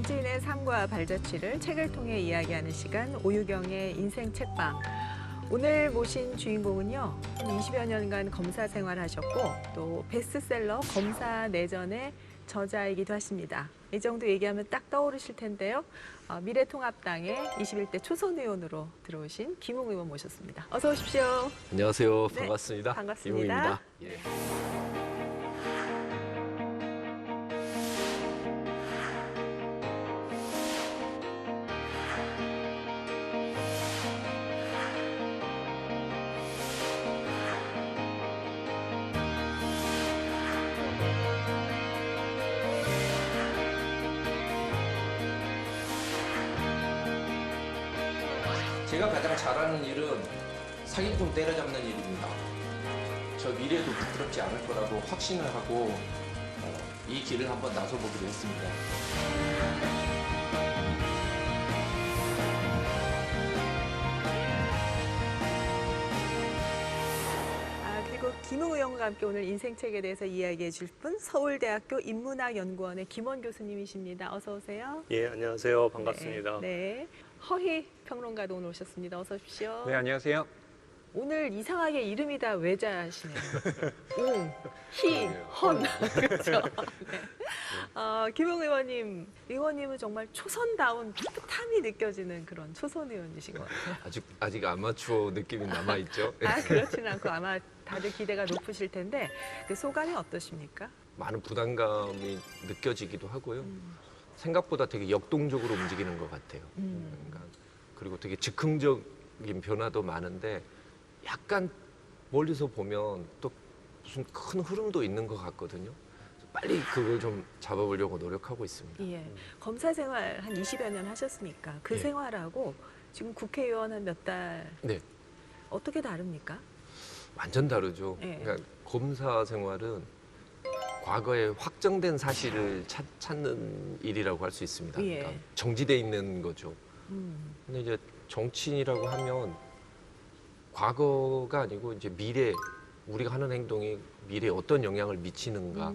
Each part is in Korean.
현지인의 삶과 발자취를 책을 통해 이야기하는 시간, 오유경의 인생 책방. 오늘 모신 주인공은요, 20여 년간 검사 생활하셨고 또 베스트셀러 검사 내전의 저자이기도 하십니다. 이 정도 얘기하면 딱 떠오르실 텐데요. 미래통합당의 21대 초선 의원으로 들어오신 김웅 의원 모셨습니다. 어서 오십시오. 안녕하세요. 네, 반갑습니다. 반갑습니다. 김웅입니다. 예. 제가 가장 잘하는 일은 사기꾼 때려잡는 일입니다. 저 미래도 부끄럽지 않을 거라고 확신을 하고 이 길을 한번 나서보기로 했습니다. 그리고 김웅 의원과 함께 오늘 인생책에 대해서 이야기해 줄 분, 서울대학교 인문학연구원의 김원 교수님이십니다. 어서 오세요. 예, 안녕하세요. 반갑습니다. 네. 허희 평론가도 오늘 오셨습니다. 어서 오십시오. 네, 안녕하세요. 오늘 이상하게 이름이 다 외자시네요. 웅, 희, 헌. 그렇죠. 네. 김웅 의원님은 정말 초선다운 풋풋함이 느껴지는 그런 초선 의원이신 것 같아요. 아직 아마추어 느낌이 남아있죠? 그렇지는 않고 아마 다들 기대가 높으실 텐데 그 소감이 어떠십니까? 많은 부담감이 느껴지기도 하고요. 생각보다 되게 역동적으로 움직이는 것 같아요. 그러니까 그리고 되게 즉흥적인 변화도 많은데 약간 멀리서 보면 또 무슨 큰 흐름도 있는 것 같거든요. 빨리 그걸 좀 잡아보려고 노력하고 있습니다. 예. 검사 생활 한 20여 년 하셨으니까 그 예. 생활하고 지금 국회의원 한 몇 달 네, 어떻게 다릅니까? 완전 다르죠. 예. 그러니까 검사 생활은 과거에 확정된 사실을 찾는 일이라고 할 수 있습니다. 예. 그러니까 정지돼 있는 거죠. 음. 근데 이제 정치인이라고 하면 과거가 아니고 이제 미래, 우리가 하는 행동이 미래에 어떤 영향을 미치는가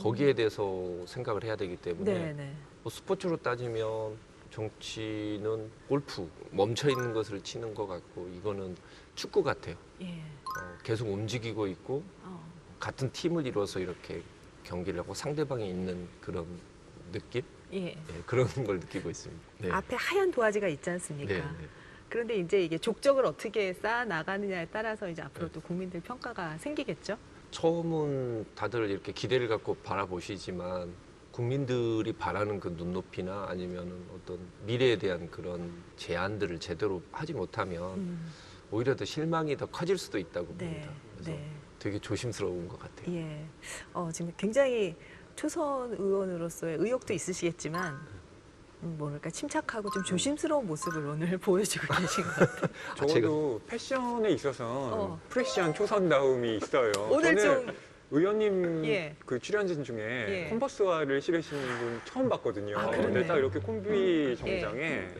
거기에 대해서 생각을 해야 되기 때문에 네네. 뭐 스포츠로 따지면 정치는 골프 멈춰 있는 것을 치는 것 같고 이거는 축구 같아요. 예. 계속 움직이고 있고 같은 팀을 이뤄서 이렇게 경기를 하고 상대방이 있는 그런 느낌? 예. 예, 그런 걸 느끼고 있습니다. 네. 앞에 하얀 도화지가 있지 않습니까? 네, 네. 그런데 이제 이게 족적을 어떻게 쌓아 나가느냐에 따라서 이제 앞으로 또 국민들 평가가 생기겠죠? 처음은 다들 이렇게 기대를 갖고 바라보시지만 국민들이 바라는 그 눈높이나 아니면은 어떤 미래에 대한 그런 제안들을 제대로 하지 못하면 오히려 더 실망이 더 커질 수도 있다고 네. 봅니다. 그래서 네. 되게 조심스러운 것 같아요. 예. 지금 굉장히 초선 의원으로서의 의욕도 있으시겠지만 뭐랄까 침착하고 좀 조심스러운 모습을 오늘 보여주고 계신 것 같아요. 적어도 패션에 있어서 프레시한 초선다움이 있어요. 오늘 저는 좀 의원님 예. 그 출연진 중에 예. 컨버스화를 신으시는 분 처음 봤거든요. 그러네요. 근데 딱 이렇게 콤비 정장에 예,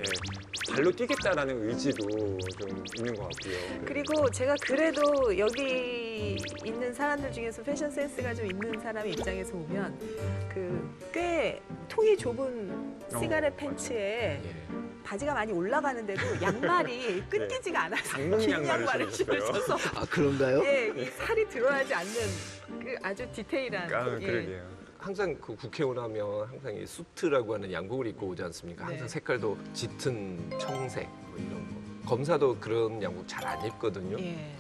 발로 뛰겠다라는 의지도 좀 있는 것 같고요. 그리고 제가 그래도 여기 있는 사람들 중에서 패션 센스가 좀 있는 사람의 입장에서 보면 그 꽤 통이 좁은 시가렛 팬츠에 예. 바지가 많이 올라가는데도 양말이 끊기지가 않아서 장롱 긴 양말을 양말을 신으셨어요. 신으셔서 아, 그런가요? 예, 이 살이 들어가지 않는 그 아주 디테일한 예. 그러게요. 항상 그 국회의원 하면 항상 이 수트라고 하는 양복을 입고 오지 않습니까? 항상 네. 색깔도 짙은 청색 뭐 이런 거. 검사도 그런 양복 잘 안 입거든요. 예.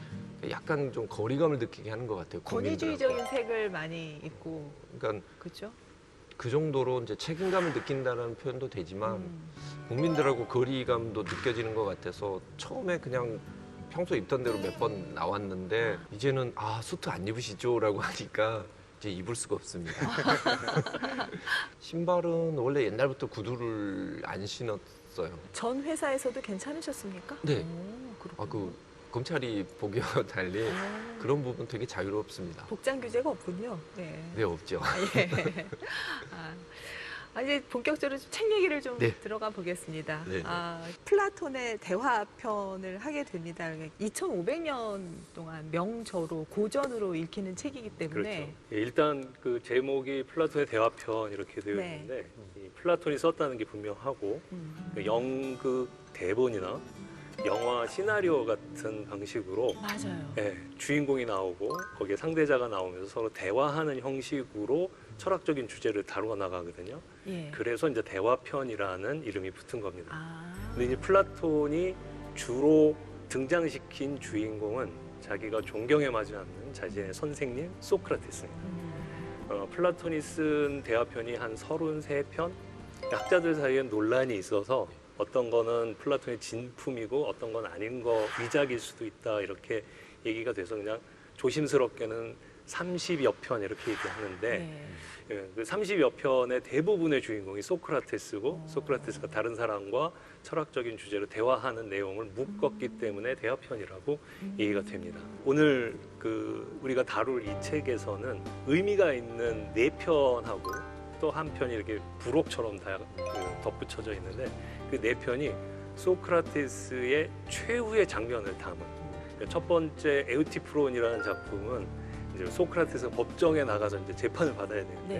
약간 좀 거리감을 느끼게 하는 것 같아요. 국민들하고. 권위주의적인 색을 많이 입고 그러니까 그렇죠? 그 정도로 이제 책임감을 느낀다는 표현도 되지만 국민들하고 거리감도 느껴지는 것 같아서 처음에 그냥 평소 입던 대로 몇 번 나왔는데 이제는 수트 안 입으시죠라고 하니까 이제 입을 수가 없습니다. 신발은 원래 옛날부터 구두를 안 신었어요. 전 회사에서도 괜찮으셨습니까? 네. 오, 그렇군요. 검찰이 보기와 달리 그런 부분 되게 자유롭습니다. 복장 규제가 없군요. 네. 네, 없죠. 예. 이제 본격적으로 책 얘기를 좀 네. 들어가 보겠습니다. 네. 플라톤의 대화편을 하게 됩니다. 2500년 동안 명저로 고전으로 읽히는 책이기 때문에 그렇죠. 예, 일단 그 제목이 플라톤의 대화편 이렇게 되어 네. 있는데 이 플라톤이 썼다는 게 분명하고 그 연극 대본이나 영화 시나리오 같은 방식으로 맞아요. 예, 주인공이 나오고 거기에 상대자가 나오면서 서로 대화하는 형식으로 철학적인 주제를 다루어 나가거든요. 예. 그래서 이제 대화편이라는 이름이 붙은 겁니다. 근데 이제 아, 플라톤이 주로 등장시킨 주인공은 자기가 존경에 맞지 않는 자신의 선생님 소크라테스입니다. 플라톤이 쓴 대화편이 한 33편? 학자들 사이에 논란이 있어서 어떤 거는 플라톤의 진품이고 어떤 건 아닌 거 위작일 수도 있다 이렇게 얘기가 돼서 그냥 조심스럽게는 30여 편 이렇게 얘기하는데 네. 예, 그 30여 편의 대부분의 주인공이 소크라테스고 소크라테스가 다른 사람과 철학적인 주제로 대화하는 내용을 묶었기 때문에 대화편이라고 얘기가 됩니다. 오늘 그 우리가 다룰 이 책에서는 의미가 있는 4편하고 또 한 편이 이렇게 부록처럼 다 덧붙여져 있는데 그 4편이 소크라테스의 최후의 장면을 담은 첫 번째 에우티프론이라는 작품은 이제 소크라테스가 법정에 나가서 이제 재판을 받아야 되는데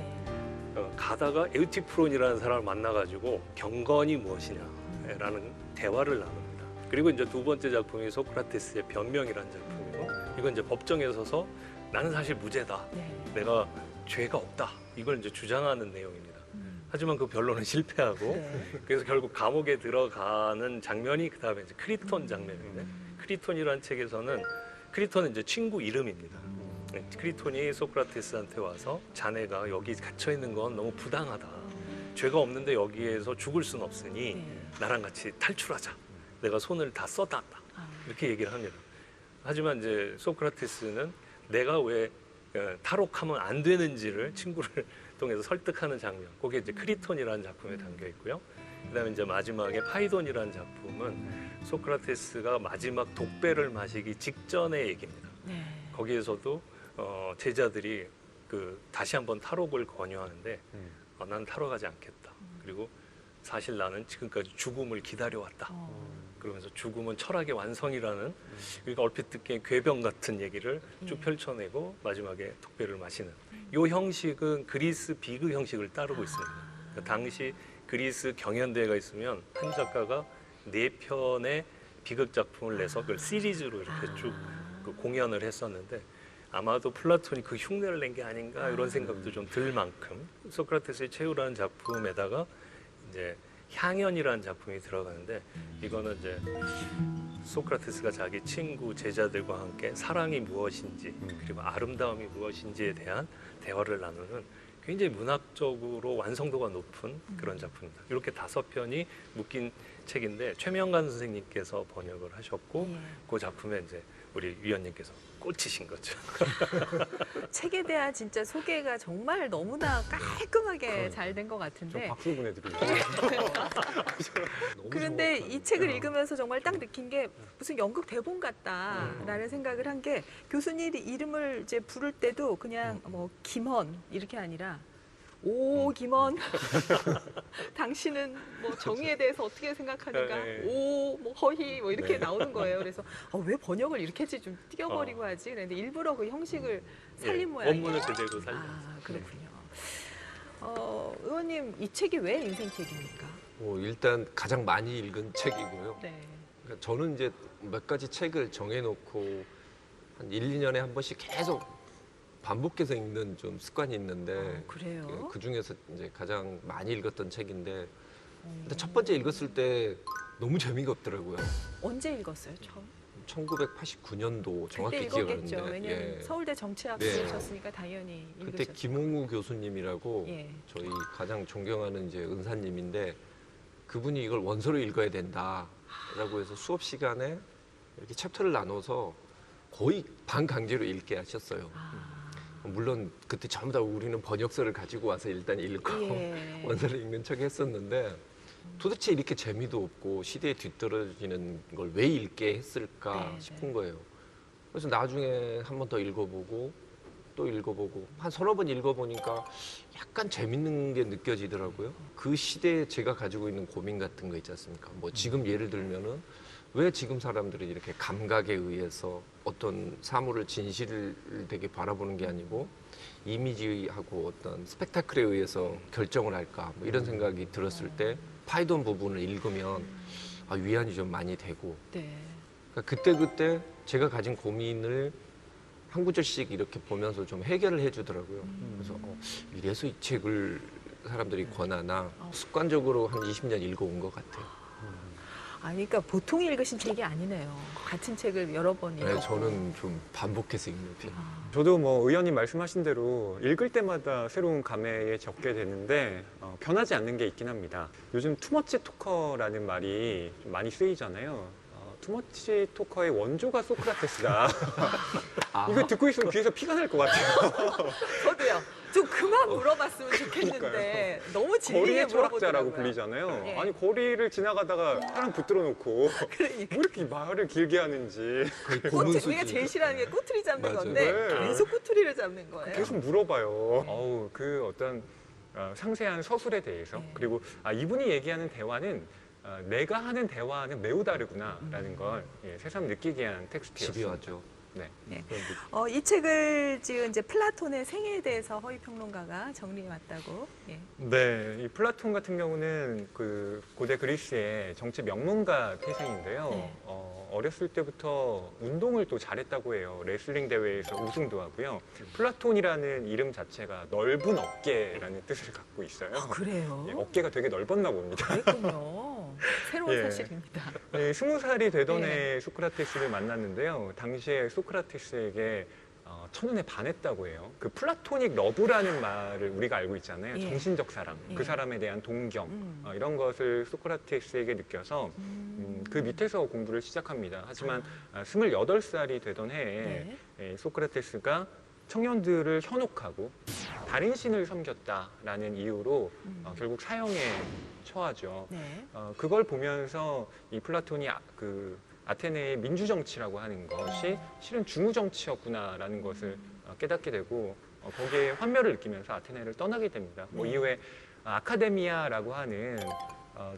네. 가다가 에우티프론이라는 사람을 만나가지고 경건이 무엇이냐라는 대화를 나눕니다. 그리고 이제 두 번째 작품이 소크라테스의 변명이라는 작품이고 이건 이제 법정에 서서 나는 사실 무죄다. 네. 내가 죄가 없다. 이걸 이제 주장하는 내용입니다. 하지만 그 변론은 실패하고 네. 그래서 결국 감옥에 들어가는 장면이 그 다음에 이제 크리톤 장면인데 크리톤이라는 책에서는 크리톤은 이제 친구 이름입니다. 네, 크리톤이 소크라테스한테 와서 자네가 여기 갇혀 있는 건 너무 부당하다. 죄가 없는데 여기에서 죽을 순 없으니 네. 나랑 같이 탈출하자. 내가 손을 다 써놨다. 아. 이렇게 얘기를 합니다. 하지만 이제 소크라테스는 내가 왜 탈옥하면 안 되는지를 친구를 통해서 설득하는 장면. 거기에 이제 크리톤이라는 작품에 담겨 있고요. 그다음에 이제 마지막에 파이돈이라는 작품은 소크라테스가 마지막 독배를 마시기 직전의 얘기입니다. 네. 거기에서도 제자들이 다시 한번 탈옥을 권유하는데 난 탈옥하지 않겠다. 그리고 사실 나는 지금까지 죽음을 기다려왔다. 그러면서 죽음은 철학의 완성이라는 그러니까 얼핏 듣기에 궤병 같은 얘기를 쭉 펼쳐내고 마지막에 독배를 마시는 이 형식은 그리스 비극 형식을 따르고 있습니다. 그러니까 당시 그리스 경연대회가 있으면 한 작가가 4편의 비극 작품을 내서 그걸 시리즈로 이렇게 쭉 공연을 했었는데 아마도 플라톤이 그 흉내를 낸 게 아닌가 이런 생각도 좀 들 만큼 소크라테스의 최후라는 작품에다가 이제 향연이라는 작품이 들어가는데 이거는 이제 소크라테스가 자기 친구 제자들과 함께 사랑이 무엇인지 그리고 아름다움이 무엇인지에 대한 대화를 나누는 굉장히 문학적으로 완성도가 높은 그런 작품입니다. 이렇게 5편이 묶인 책인데 최명관 선생님께서 번역을 하셨고 예. 그 작품에 이제 우리 위원님께서 꽂히신 거죠. 책에 대한 진짜 소개가 정말 너무나 깔끔하게 잘 된 것 좀 같은데 박수 보내드리고 그런데 이 책을 읽으면서 정말 딱 느낀 게 무슨 연극 대본 같다라는 생각을 한 게 교수님 이름을 이제 부를 때도 그냥 뭐 김헌 이렇게 아니라 오 김헌 당신은 뭐 정의에 대해서 어떻게 생각하는가 네. 오 뭐 허희 뭐 이렇게 네. 나오는 거예요. 그래서 왜 번역을 이렇게 했지 좀 띄워버리고 하지 그런데 일부러 그 형식을 살린 예, 모양이에요. 원문을 그대로 살린. 아 그렇군요. 의원님 이 책이 왜 인생책입니까? 일단 가장 많이 읽은 책이고요. 네. 그러니까 저는 이제 몇 가지 책을 정해놓고 한 1, 2년에 한 번씩 계속 반복해서 읽는 좀 습관이 있는데 그래요? 그 중에서 이제 가장 많이 읽었던 책인데 근데 첫 번째 읽었을 때 너무 재미가 없더라고요. 언제 읽었어요 처음? 1989년도 그때 정확히 읽었겠죠. 기억하는데 왜냐면 서울대 정치학 네. stud셨으니까 당연히 그때 읽으셨죠. 김홍우 교수님이라고 예. 저희 가장 존경하는 이제 은사님인데 그분이 이걸 원서로 읽어야 된다라고 해서 수업 시간에 이렇게 챕터를 나눠서 거의 반강제로 읽게 하셨어요. 물론 그때 전부 다 우리는 번역서를 가지고 와서 일단 읽고 예. 원서를 읽는 척 했었는데 도대체 이렇게 재미도 없고 시대에 뒤떨어지는 걸 왜 읽게 했을까 네, 싶은 거예요. 그래서 나중에 한 번 더 읽어보고 또 읽어보고 한 서너 번 읽어보니까 약간 재밌는 게 느껴지더라고요. 그 시대에 제가 가지고 있는 고민 같은 거 있지 않습니까? 뭐 지금 예를 들면은 왜 지금 사람들이 이렇게 감각에 의해서 어떤 사물을 진실을 되게 바라보는 게 아니고 이미지하고 어떤 스펙타클에 의해서 결정을 할까? 뭐 이런 생각이 들었을 때 파이돈 부분을 읽으면 위안이 좀 많이 되고 네. 그러니까 그때 제가 가진 고민을 한 구절씩 이렇게 보면서 좀 해결을 해주더라고요. 그래서 이래서 이 책을 사람들이 권하나 습관적으로 한 20년 읽어온 것 같아요. 아니, 그러니까 보통 읽으신 책이 아니네요. 같은 책을 여러 번 읽었고. 네, 저는 좀 반복해서 읽는 편. 저도 뭐 의원님 말씀하신 대로 읽을 때마다 새로운 감회에 적게 되는데 변하지 않는 게 있긴 합니다. 요즘 투머치 토커라는 말이 좀 많이 쓰이잖아요. 투머치 토커의 원조가 소크라테스다. 이거 듣고 있으면 귀에서 피가 날 것 같아요. 저도요. 좀 그만 물어봤으면 좋겠는데 너무 진리게 거리의 철학자라고 물어보더라고요. 불리잖아요. 예. 아니 거리를 지나가다가 사람 붙들어 놓고 그러니까. 왜 이렇게 말을 길게 하는지 거의 우리가 고문수준. 제일 싫어하는 게 꼬투리 잡는 맞아요. 건데 네. 계속 꼬투리를 잡는 거예요. 계속 물어봐요. 어우, 그 어떤 상세한 서술에 대해서 네. 그리고 이분이 얘기하는 대화는 내가 하는 대화는 매우 다르구나라는 걸 새삼 느끼게 한 텍스트였습니다. 집요하죠. 네. 네. 그런 느낌. 이 책을 지은 이제 플라톤의 생애에 대해서 허위 평론가가 정리해 왔다고. 예. 네, 이 플라톤 같은 경우는 그 고대 그리스의 정치 명문가 태생인데요. 네. 어렸을 때부터 운동을 또 잘했다고 해요. 레슬링 대회에서 우승도 하고요. 플라톤이라는 이름 자체가 넓은 어깨라는 뜻을 갖고 있어요. 그래요? 예, 어깨가 되게 넓었나 봅니다. 그랬군요. 새로운 예. 사실입니다. 네, 20살이 되던 해 소크라테스를 만났는데요. 당시에 소크라테스에게 첫눈에 반했다고 해요. 그 플라토닉 러브라는 말을 우리가 알고 있잖아요. 예. 정신적 사랑, 예. 그 사람에 대한 동경 이런 것을 소크라테스에게 느껴서 그 밑에서 공부를 시작합니다. 하지만 28살이 되던 해에 네. 소크라테스가 청년들을 현혹하고 달인 신을 섬겼다라는 이유로 결국 사형에 처하죠. 네. 그걸 보면서 이 플라톤이 그 아테네의 민주 정치라고 하는 것이 실은 중우 정치였구나라는 것을 깨닫게 되고 거기에 환멸을 느끼면서 아테네를 떠나게 됩니다. 뭐 네. 이후에 아카데미아라고 하는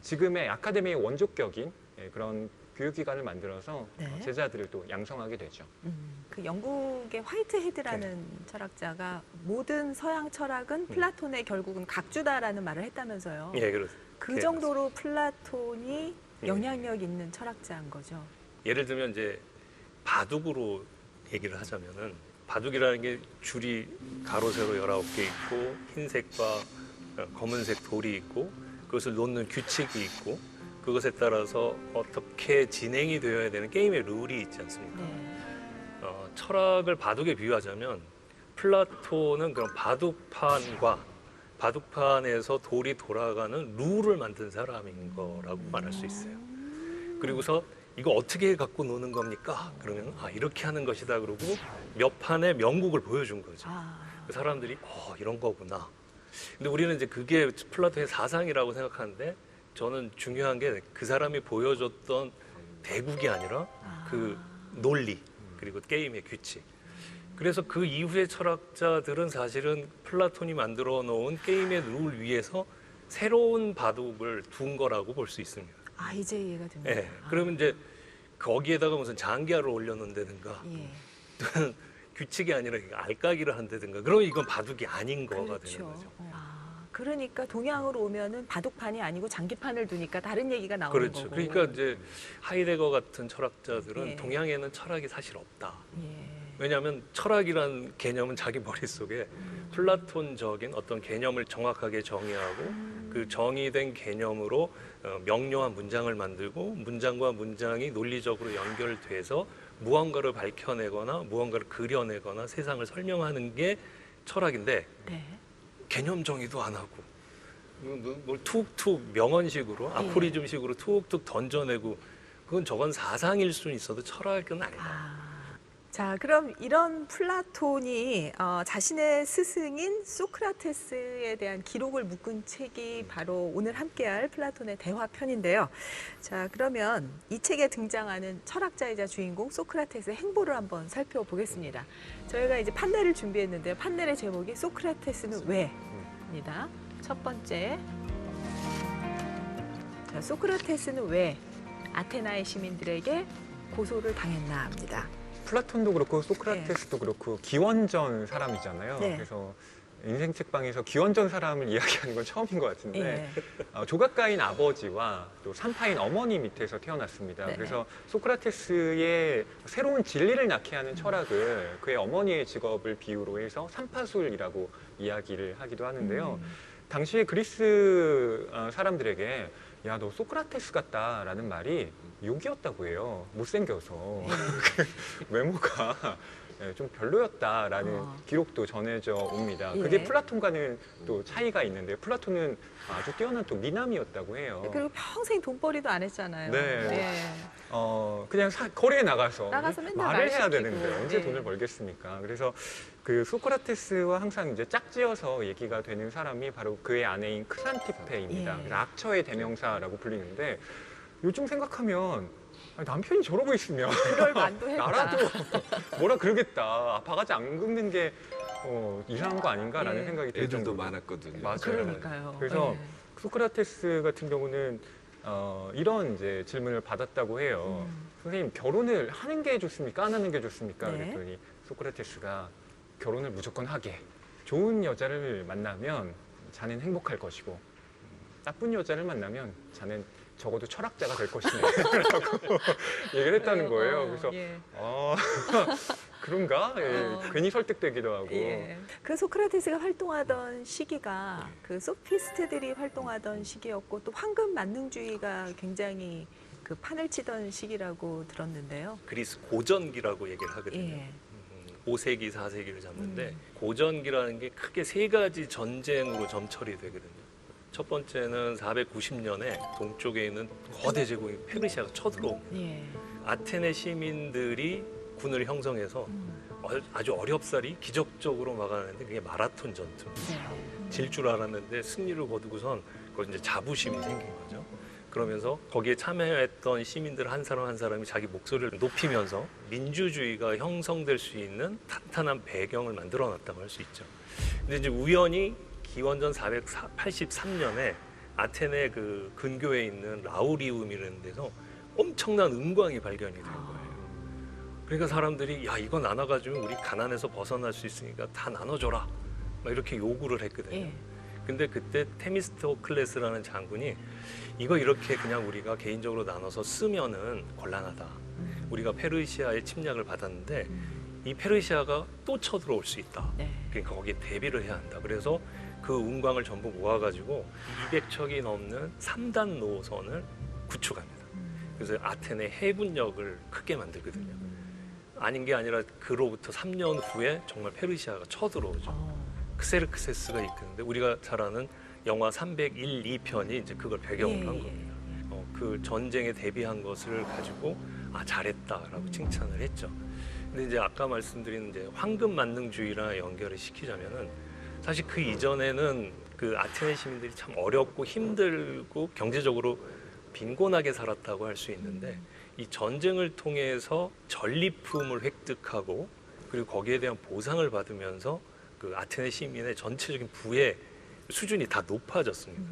지금의 아카데미의 원조격인 그런 교육기관을 만들어서 네. 제자들을 또 양성하게 되죠. 그 영국의 화이트헤드라는 철학자가 모든 서양 철학은 플라톤의 결국은 각주다라는 말을 했다면서요. 예, 그렇습니다. 그 정도로 플라톤이 영향력 있는 철학자인 거죠. 예를 들면 이제 바둑으로 얘기를 하자면은 바둑이라는 게 줄이 가로 세로 19개 있고 흰색과 검은색 돌이 있고 그것을 놓는 규칙이 있고 그것에 따라서 어떻게 진행이 되어야 되는 게임의 룰이 있지 않습니까? 네. 철학을 바둑에 비유하자면 플라톤은 그런 바둑판에서 돌이 돌아가는 룰을 만든 사람인 거라고 말할 수 있어요. 그리고서 이거 어떻게 갖고 노는 겁니까? 그러면 이렇게 하는 것이다 그러고 몇 판의 명곡을 보여준 거죠. 그 사람들이 이런 거구나. 근데 우리는 이제 그게 플라톤의 사상이라고 생각하는데 저는 중요한 게 그 사람이 보여줬던 대국이 아니라 그 논리 그리고 게임의 규칙. 그래서 그 이후의 철학자들은 사실은 플라톤이 만들어 놓은 게임의 룰 위에서 새로운 바둑을 둔 거라고 볼 수 있습니다. 이제 이해가 됩니다. 네, 그러면 이제 거기에다가 무슨 장기화를 올려놓는다든가 예. 또는 규칙이 아니라 알까기를 한다든가 그러면 이건 바둑이 아닌 거가 되는 거죠. 그러니까 동양으로 오면은 바둑판이 아니고 장기판을 두니까 다른 얘기가 나오는 그렇죠. 거고. 그러니까 이제 하이데거 같은 철학자들은 예. 동양에는 철학이 사실 없다. 예. 왜냐하면 철학이란 개념은 자기 머릿속에 플라톤적인 어떤 개념을 정확하게 정의하고 그 정의된 개념으로 명료한 문장을 만들고 문장과 문장이 논리적으로 연결돼서 무언가를 밝혀내거나 무언가를 그려내거나 세상을 설명하는 게 철학인데 네. 개념 정의도 안 하고 뭘 툭툭 명언식으로 아포리즘식으로 툭툭 던져내고 그건 저건 사상일 수는 있어도 철학은 아니다. 자, 그럼 이런 플라톤이 자신의 스승인 소크라테스에 대한 기록을 묶은 책이 바로 오늘 함께할 플라톤의 대화편인데요. 자, 그러면 이 책에 등장하는 철학자이자 주인공 소크라테스의 행보를 한번 살펴보겠습니다. 저희가 이제 판넬을 준비했는데요. 판넬의 제목이 소크라테스는 왜입니다. 첫 번째, 자, 소크라테스는 왜 아테나의 시민들에게 고소를 당했나 합니다. 플라톤도 그렇고 소크라테스도 그렇고 기원전 사람이잖아요. 네. 그래서 인생 책방에서 기원전 사람을 이야기하는 건 처음인 것 같은데 예. 조각가인 아버지와 또 산파인 어머니 밑에서 태어났습니다. 네네. 그래서 소크라테스의 새로운 진리를 낳게 하는 철학을 그의 어머니의 직업을 비유로 해서 산파술이라고 이야기를 하기도 하는데요. 당시에 그리스 사람들에게 야, 너 소크라테스 같다라는 말이 욕이었다고 해요. 못생겨서. 외모가 좀 별로였다라는 기록도 전해져 옵니다. 그게 예. 플라톤과는 또 차이가 있는데 플라톤은 아주 뛰어난 또 미남이었다고 해요. 그리고 평생 돈벌이도 안 했잖아요. 네. 그냥 거리에 나가서 맨날 말을 말 해야 시키고. 되는데 언제 네. 돈을 벌겠습니까? 그래서 그 소크라테스와 항상 이제 짝지어서 얘기가 되는 사람이 바로 그의 아내인 크산티페입니다. 예. 그래서 악처의 대명사라고 불리는데 요즘 생각하면 아니, 남편이 저러고 있으면 그럴 만도 했다. 나라도 뭐라 그러겠다. 바가지 안 긁는 게 이상한 거 아닌가라는 예. 생각이 들 애들도 정도로. 많았거든요. 맞아요. 그러니까요. 그래서 예. 소크라테스 같은 경우는 이런 이제 질문을 받았다고 해요. 선생님 결혼을 하는 게 좋습니까? 안 하는 게 좋습니까? 네. 그랬더니 소크라테스가 결혼을 무조건 하게. 좋은 여자를 만나면 자넨 행복할 것이고 나쁜 여자를 만나면 자넨 적어도 철학자가 될 것이네 라고 얘기를 했다는 거예요. 그래서 예. 그런가? 예, 괜히 설득되기도 하고. 예. 그 소크라테스가 활동하던 시기가 그 소피스트들이 활동하던 시기였고 또 황금 만능주의가 굉장히 그 판을 치던 시기라고 들었는데요. 그리스 고전기라고 얘기를 하거든요. 예. 5세기, 4세기를 잡는데 고전기라는 게 크게 세 가지 전쟁으로 점철이 되거든요. 첫 번째는 490년에 동쪽에 있는 거대 제국인 페르시아가 쳐들어옵니다. 예. 아테네 시민들이 군을 형성해서 아주 어렵사리 기적적으로 막아내는데 그게 마라톤 전투입니다. 네. 질 줄 알았는데 승리를 거두고선 거기 이제 자부심이 생긴 거죠. 그러면서 거기에 참여했던 시민들 한 사람 한 사람이 자기 목소리를 높이면서 민주주의가 형성될 수 있는 탄탄한 배경을 만들어 놨다고 할 수 있죠. 근데 이제 우연히 기원전 483년에 아테네 그 근교에 있는 라우리움이라는 데서 엄청난 은광이 발견이 된 거예요. 그러니까 사람들이 야, 이거 나눠가지고 우리 가난에서 벗어날 수 있으니까 다 나눠줘라 막 이렇게 요구를 했거든요. 예. 근데 그때 테미스토클레스라는 장군이 이거 이렇게 그냥 우리가 개인적으로 나눠서 쓰면은 곤란하다. 우리가 페르시아의 침략을 받았는데 이 페르시아가 또 쳐들어올 수 있다. 네. 그러니까 거기에 대비를 해야 한다. 그래서 그 운광을 전부 모아가지고 200척이 넘는 3단 노선을 구축합니다. 그래서 아테네 해군력을 크게 만들거든요. 아닌 게 아니라 그로부터 3년 후에 정말 페르시아가 쳐들어오죠. 크세르크세스가 이끄는데 우리가 잘 아는 영화 301, 2편이 이제 그걸 배경으로 한 겁니다. 그 전쟁에 대비한 것을 가지고 잘했다라고 칭찬을 했죠. 근데 이제 아까 말씀드린 이제 황금 만능주의랑 연결을 시키자면은 사실 그 이전에는 그 아테네 시민들이 참 어렵고 힘들고 경제적으로 빈곤하게 살았다고 할 수 있는데 이 전쟁을 통해서 전리품을 획득하고 그리고 거기에 대한 보상을 받으면서 그 아테네 시민의 전체적인 부의 수준이 다 높아졌습니다.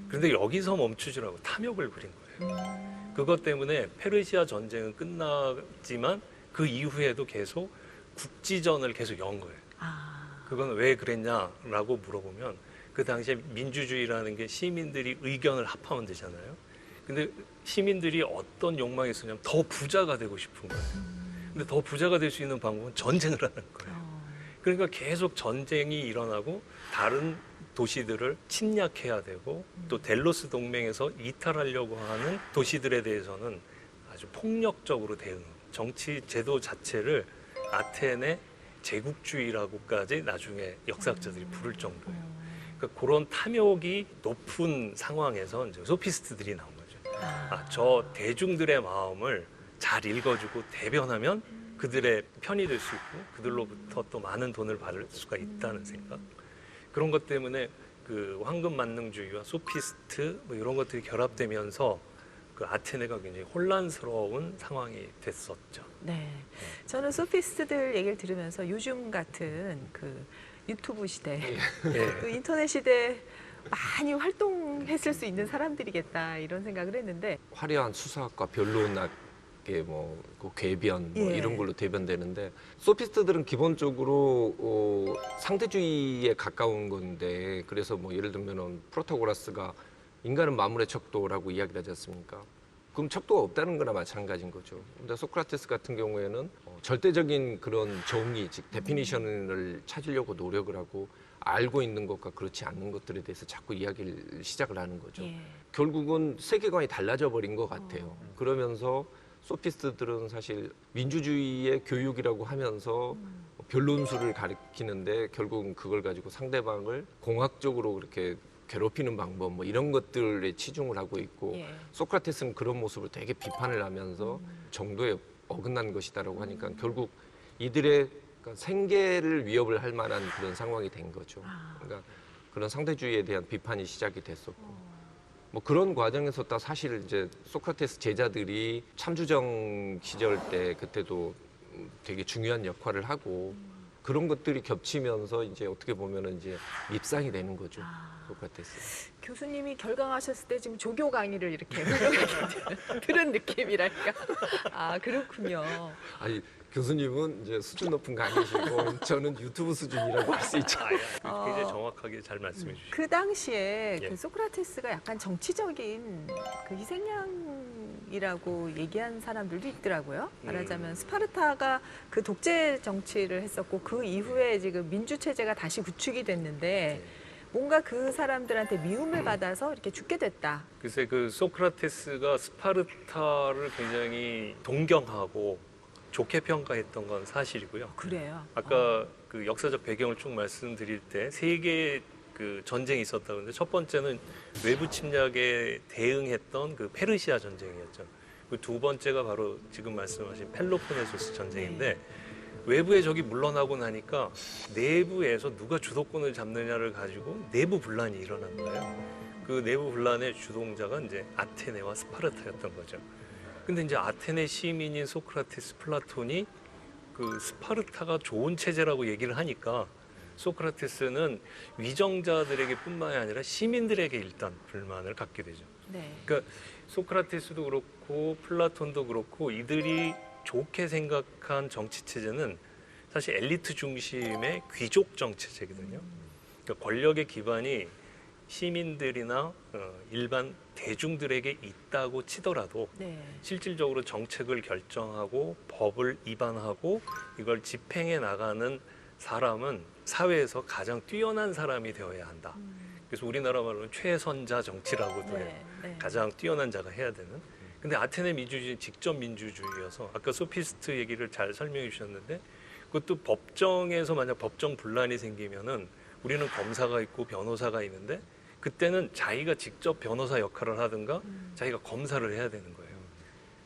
그런데 여기서 멈추지 않고 탐욕을 부린 거예요. 그것 때문에 페르시아 전쟁은 끝났지만 그 이후에도 계속 국지전을 계속 연 거예요. 그건 왜 그랬냐라고 물어보면 그 당시에 민주주의라는 게 시민들이 의견을 합하면 되잖아요. 근데 시민들이 어떤 욕망이 있었냐면 더 부자가 되고 싶은 거예요. 근데 더 부자가 될 수 있는 방법은 전쟁을 하는 거예요. 그러니까 계속 전쟁이 일어나고 다른 도시들을 침략해야 되고 또 델로스 동맹에서 이탈하려고 하는 도시들에 대해서는 아주 폭력적으로 대응, 정치 제도 자체를 아테네 제국주의라고까지 나중에 역사학자들이 부를 정도예요. 그러니까 그런 탐욕이 높은 상황에서 이제 소피스트들이 나온 거죠. 저 대중들의 마음을 잘 읽어주고 대변하면 그들의 편이 될 수 있고 그들로부터 또 많은 돈을 받을 수가 있다는 생각. 그런 것 때문에 그 황금 만능주의와 소피스트 뭐 이런 것들이 결합되면서 그 아테네가 굉장히 혼란스러운 상황이 됐었죠. 네. 저는 소피스트들 얘기를 들으면서 요즘 같은 그 유튜브 시대, 예. 그 인터넷 시대 많이 활동했을 수 있는 사람들이겠다 이런 생각을 했는데 화려한 수사학과 변론학의 그 궤변 예. 이런 걸로 대변되는데 소피스트들은 기본적으로 상대주의에 가까운 건데 그래서 뭐 예를 들면은 프로타고라스가 인간은 만물의 척도라고 이야기를 하지 않습니까? 그럼 척도가 없다는 거나 마찬가지인 거죠. 근데 소크라테스 같은 경우에는 절대적인 그런 정의, 즉 데피니션을 찾으려고 노력을 하고 알고 있는 것과 그렇지 않는 것들에 대해서 자꾸 이야기를 시작을 하는 거죠. 예. 결국은 세계관이 달라져 버린 것 같아요. 그러면서 소피스트들은 사실 민주주의의 교육이라고 하면서 변론수를 가리키는데 결국은 그걸 가지고 상대방을 공학적으로 그렇게 괴롭히는 방법 뭐 이런 것들에 치중을 하고 있고 예. 소크라테스는 그런 모습을 되게 비판을 하면서 정도에 어긋난 것이다라고 하니까 결국 이들의 그러니까 생계를 위협을 할 만한 그런 상황이 된 거죠. 그러니까 그런 상대주의에 대한 비판이 시작이 됐었고 뭐 그런 과정에서 딱 사실 이제 소크라테스 제자들이 참주정 시절 때 그때도 되게 중요한 역할을 하고 그런 것들이 겹치면서 이제 어떻게 보면은 이제 밉상이 되는 거죠. 소크라테스. 교수님이 결강하셨을 때 지금 조교 강의를 이렇게 훌륭하게 들은 느낌이랄까. 아, 그렇군요. 아니 교수님은 이제 수준 높은 강의시고 저는 유튜브 수준이라고 할 수 있죠. 굉장히 정확하게 잘 말씀해 주시죠. 그 당시에 예. 그 소크라테스가 약간 정치적인 그 희생양이라고 얘기한 사람들도 있더라고요. 말하자면 스파르타가 그 독재 정치를 했었고 그 이후에 지금 민주 체제가 다시 구축이 됐는데 뭔가 그 사람들한테 미움을 받아서 이렇게 죽게 됐다. 글쎄 그 소크라테스가 스파르타를 굉장히 동경하고 좋게 평가했던 건 사실이고요. 그래요. 아까 그 역사적 배경을 쭉 말씀드릴 때 세 개의 그 전쟁이 있었다는데 첫 번째는 외부 침략에 대응했던 그 페르시아 전쟁이었죠. 그 두 번째가 바로 지금 말씀하신 펠로폰네소스 전쟁인데 외부의 적이 물러나고 나니까 내부에서 누가 주도권을 잡느냐를 가지고 내부 분란이 일어난 거예요. 그 내부 분란의 주동자가 이제 아테네와 스파르타였던 거죠. 근데 이제 아테네 시민인 소크라테스, 플라톤이 그 스파르타가 좋은 체제라고 얘기를 하니까 소크라테스는 위정자들에게뿐만이 아니라 시민들에게 일단 불만을 갖게 되죠. 네. 그러니까 소크라테스도 그렇고 플라톤도 그렇고 이들이 좋게 생각한 정치 체제는 사실 엘리트 중심의 귀족 정치 체제거든요. 그러니까 권력의 기반이 시민들이나 일반 대중들에게 있다고 치더라도 네. 실질적으로 정책을 결정하고 법을 위반하고 이걸 집행해 나가는 사람은 사회에서 가장 뛰어난 사람이 되어야 한다. 그래서 우리나라 말로는 최선자 정치라고도 해요. 네. 가장 뛰어난 자가 해야 되는. 근데 아테네 민주주의는 직접 민주주의여서 아까 소피스트 얘기를 잘 설명해 주셨는데 그것도 법정에서 만약 법정 분란이 생기면은 우리는 검사가 있고 변호사가 있는데 그때는 자기가 직접 변호사 역할을 하든가 자기가 검사를 해야 되는 거예요.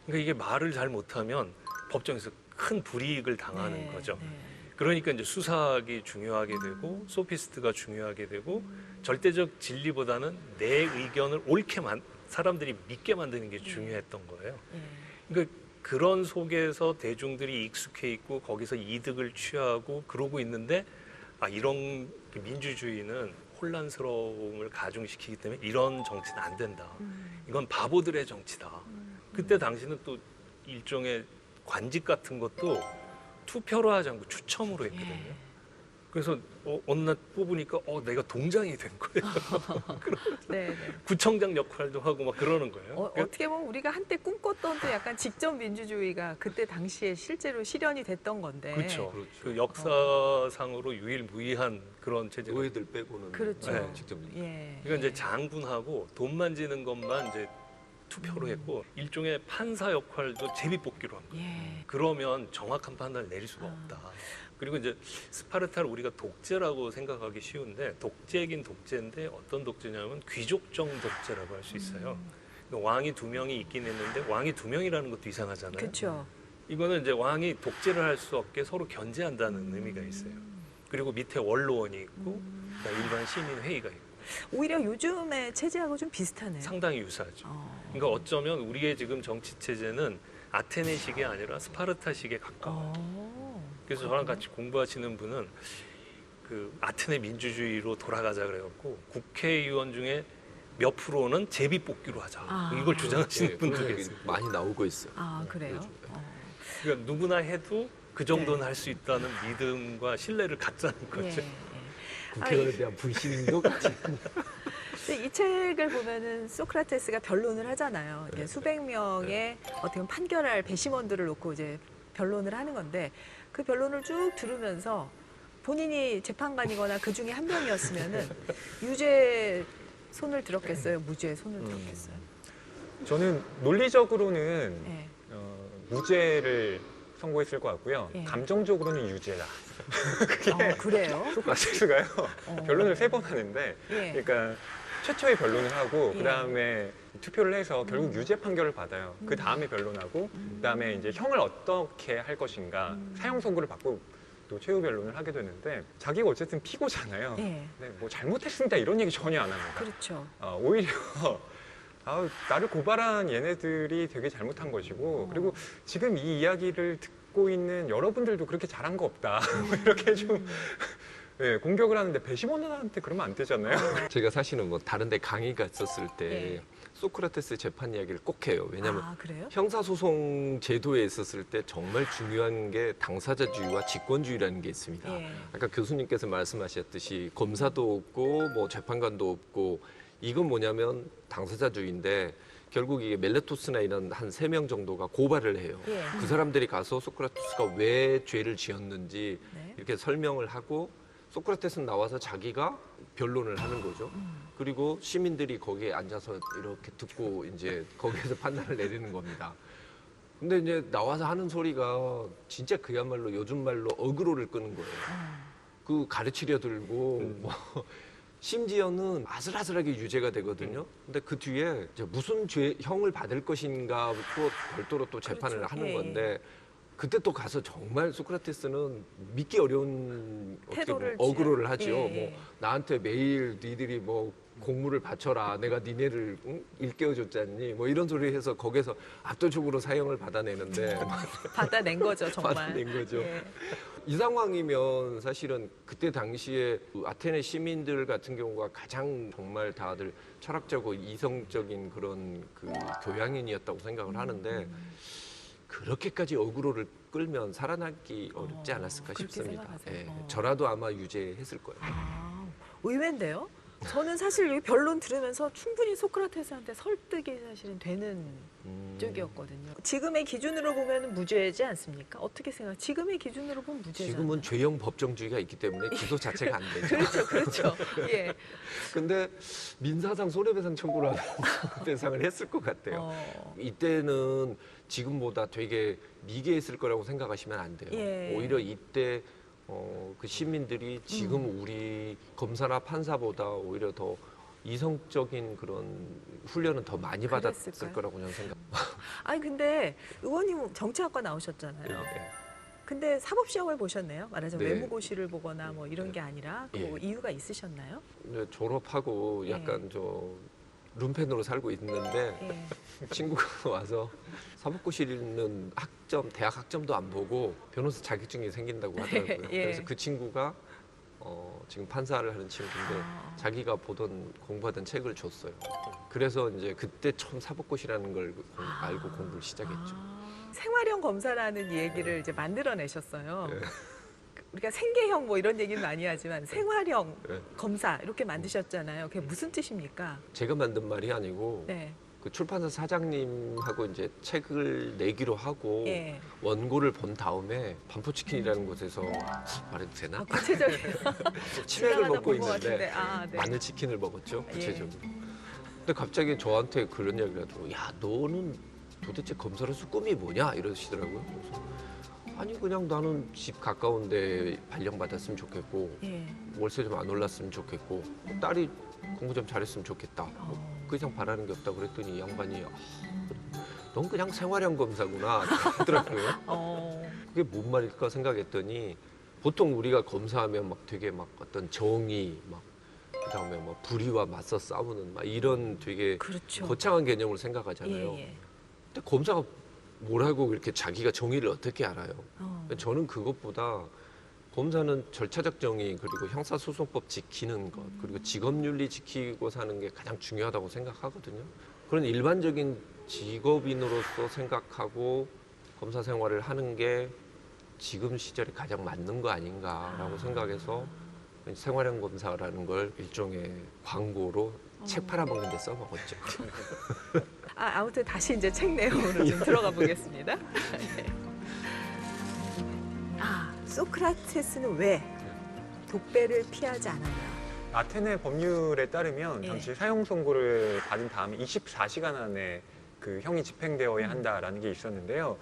그러니까 이게 말을 잘 못하면 법정에서 큰 불이익을 당하는 네. 거죠. 네. 그러니까 이제 수사학이 중요하게 되고 소피스트가 중요하게 되고 절대적 진리보다는 내 의견을 사람들이 믿게 만드는 게 중요했던 거예요. 예. 그러니까 그런 속에서 대중들이 익숙해 있고 거기서 이득을 취하고 그러고 있는데 이런 민주주의는 혼란스러움을 가중시키기 때문에 이런 정치는 안 된다. 이건 바보들의 정치다. 그때 당시는 또 일종의 관직 같은 것도 투표로 하지 않고 추첨으로 했거든요. 예. 그래서 어느 날 뽑으니까 내가 동장이 된 거예요. 네, 네. 구청장 역할도 하고 막 그러는 거예요. 어떻게 보면 우리가 한때 꿈꿨던 또 약간 직접 민주주의가 그때 당시에 실제로 실현이 됐던 건데. 그렇죠. 그렇죠. 그 역사상으로 유일무이한 그런 체제가. 의회들 빼고는 그렇죠. 네, 직접 예. 그러니까 이제 장군하고 돈 만지는 것만 이제 투표로 했고 일종의 판사 역할도 제비뽑기로 한 거예요. 예. 그러면 정확한 판단을 내릴 수가 없다. 그리고 이제 스파르타를 우리가 독재라고 생각하기 쉬운데 독재긴 독재인데 어떤 독재냐면 귀족정 독재라고 할 수 있어요. 그러니까 왕이 2명이 있긴 했는데 왕이 2명이라는 것도 이상하잖아요. 그렇죠. 이거는 이제 왕이 독재를 할 수 없게 서로 견제한다는 의미가 있어요. 그리고 밑에 원로원이 있고 그다음에 일반 시민 회의가 있고 오히려 요즘의 체제하고 좀 비슷하네요. 상당히 유사하죠. 어. 그러니까 어쩌면 우리의 지금 정치 체제는 아테네식이 아니라 스파르타식에 가까워요. 그래서 저랑 같이 공부하시는 분은 그 아테네 민주주의로 돌아가자 그래갖고 국회의원 중에 몇 프로는 제비 뽑기로 하자. 아. 이걸 주장하시는 네, 분도 그런 얘기 계세요. 많이 나오고 있어요. 아, 그래요? 요즘. 그러니까 누구나 해도 그 정도는 네. 할 수 있다는 믿음과 신뢰를 갖자는 거죠. 예, 예. 국회의원에 대한 불신도 같이. 근데 이 책을 보면은 소크라테스가 변론을 하잖아요. 이제 수백 명의 어떻게 보면 판결할 배심원들을 놓고 이제 변론을 하는 건데 그 변론을 쭉 들으면서 본인이 재판관이거나 그 중에 한 명이었으면은 유죄 손을 들었겠어요, 무죄 손을 들었겠어요. 저는 논리적으로는 예. 무죄를 선고했을 것 같고요. 예. 감정적으로는 유죄다. 그게 그래요? 소크라테스가요. 어. 변론을 3번 하는데, 예. 그러니까 최초의 변론을 하고 예. 그다음에 투표를 해서 결국 유죄 판결을 받아요. 그 다음에 변론하고 그다음에 이제 형을 어떻게 할 것인가 사형 선고를 받고 또 최후 변론을 하게 되는데 자기가 어쨌든 피고잖아요. 예. 네, 뭐 잘못했습니다 이런 얘기 전혀 안 합니다. 그렇죠. 오히려 나를 고발한 얘네들이 되게 잘못한 것이고 그리고 지금 이 이야기를 듣고 있는 여러분들도 그렇게 잘한 거 없다 뭐 이렇게 좀 네, 공격을 하는데 배심원들한테 그러면 안 되잖아요. 제가 사실은 뭐 다른 데 강의 갔었을 때 예. 소크라테스 재판 이야기를 꼭 해요. 왜냐하면 아, 그래요? 형사소송 제도에 있었을 때 정말 중요한 게 당사자주의와 직권주의라는 게 있습니다. 예. 아까 교수님께서 말씀하셨듯이 검사도 없고 뭐 재판관도 없고 이건 뭐냐면 당사자주의인데 결국 이게 멜레토스나 이런 한 3명 정도가 고발을 해요. 예. 그 사람들이 가서 소크라테스가 왜 죄를 지었는지 네. 이렇게 설명을 하고 소크라테스는 나와서 자기가 변론을 하는 거죠. 그리고 시민들이 거기에 앉아서 이렇게 듣고 이제 거기에서 판단을 내리는 겁니다. 근데 이제 나와서 하는 소리가 진짜 그야말로 요즘 말로 어그로를 끄는 거예요. 그 가르치려 들고 뭐 심지어는 아슬아슬하게 유죄가 되거든요. 근데 그 뒤에 이제 무슨 형을 받을 것인가 또 별도로 또 재판을 그렇죠. 하는 예, 건데 그때 또 가서 정말 소크라테스는 믿기 어려운 어떻게 보면 태도를 어그로를 취하- 하죠. 예, 예. 뭐 나한테 매일 니들이 뭐 공물을 바쳐라. 내가 니네를 일깨워줬잖니. 뭐 이런 소리 해서 거기서 압도적으로 사형을 받아내는데 받아낸 거죠, 정말. 받아낸 거죠. 예. 이 상황이면 사실은 그때 당시에 그 아테네 시민들 같은 경우가 가장 정말 다들 철학적이고 이성적인 그런 그 교양인이었다고 생각을 하는데 그렇게까지 어그로를 끌면 살아남기 어렵지 않았을까 그렇게 싶습니다. 생각하세요? 예, 저라도 아마 유죄했을 거예요. 아, 의외인데요? 저는 사실 이 변론 들으면서 충분히 소크라테스한테 설득이 사실은 되는 쪽이었거든요. 지금의 기준으로 보면 무죄지 않습니까? 어떻게 생각? 지금의 기준으로 보면 무죄잖아요. 지금은 죄형 법정주의가 있기 때문에 기소 자체가 안 되죠. 그렇죠, 그렇죠. 예. 근데 민사상 손해배상 청구를 하면 배상을 했을 것 같아요. 이때는 지금보다 되게 미개했을 거라고 생각하시면 안 돼요. 예. 오히려 이때 그 시민들이 지금 우리 검사나 판사보다 오히려 더 이성적인 그런 훈련은 더 많이 받았을 그랬을까요? 거라고 저는 생각. 아니 근데 의원님 정치학과 나오셨잖아요. 네. 근데 사법시험을 보셨네요. 말하자면 네. 외무고시를 보거나 뭐 이런 게 아니라 그 예. 이유가 있으셨나요? 근데 졸업하고 약간 저 룸펜으로 살고 있는데 예. 친구가 와서 사법고시는 학점, 대학 학점도 안 보고 변호사 자격증이 생긴다고 하더라고요. 예. 그래서 그 친구가 지금 판사를 하는 친구인데 아. 자기가 공부하던 책을 줬어요. 그래서 이제 그때 처음 사법고시라는 걸 알고 공부를 시작했죠. 생활형 검사라는 얘기를 이제 만들어내셨어요. 네. 우리가 생계형 뭐 이런 얘기는 많이 하지만 생활형 네. 검사 이렇게 만드셨잖아요. 그게 무슨 뜻입니까? 제가 만든 말이 아니고 네. 그 출판사 사장님하고 이제 책을 내기로 하고 예. 원고를 본 다음에 반포치킨이라는 곳에서 말해도 되나? 아, 구체적인 치맥을 지나가다 먹고 본것 같은데. 있는데 아, 네. 마늘 치킨을 먹었죠 예. 구체적으로. 근데 갑자기 저한테 그런 얘기를 하더라고. 야 너는 도대체 검사로서 꿈이 뭐냐 이러시더라고요. 그래서 아니 그냥 나는 집 가까운데 발령받았으면 좋겠고 예. 월세 좀 안 올랐으면 좋겠고 딸이 공부 좀 잘했으면 좋겠다. 그 이상 바라는 게 없다 그랬더니 이 양반이 넌 그냥 생활형 검사구나 하더라고요. 어. 그게 뭔 말일까 생각했더니 보통 우리가 검사하면 막 되게 막 어떤 정의 막 그다음에 뭐 불의와 맞서 싸우는 막 이런 되게 그렇죠. 거창한 개념을 생각하잖아요. 예. 근데 검사가 뭐라고 이렇게 자기가 정의를 어떻게 알아요? 어. 저는 그것보다 검사는 절차적 정의 그리고 형사소송법 지키는 것 그리고 직업윤리 지키고 사는 게 가장 중요하다고 생각하거든요. 그런 일반적인 직업인으로서 생각하고 검사 생활을 하는 게 지금 시절에 가장 맞는 거 아닌가라고 생각해서 생활형 검사라는 걸 일종의 광고로 책 팔아먹는 데 써먹었죠. 아무튼 다시 이제 책 내용으로 좀 들어가 보겠습니다. 네. 소크라테스는 왜 독배를 피하지 않았나? 아테네 법률에 따르면 예. 당시 사형 선고를 받은 다음에 24시간 안에 그 형이 집행되어야 한다라는 게 있었는데요.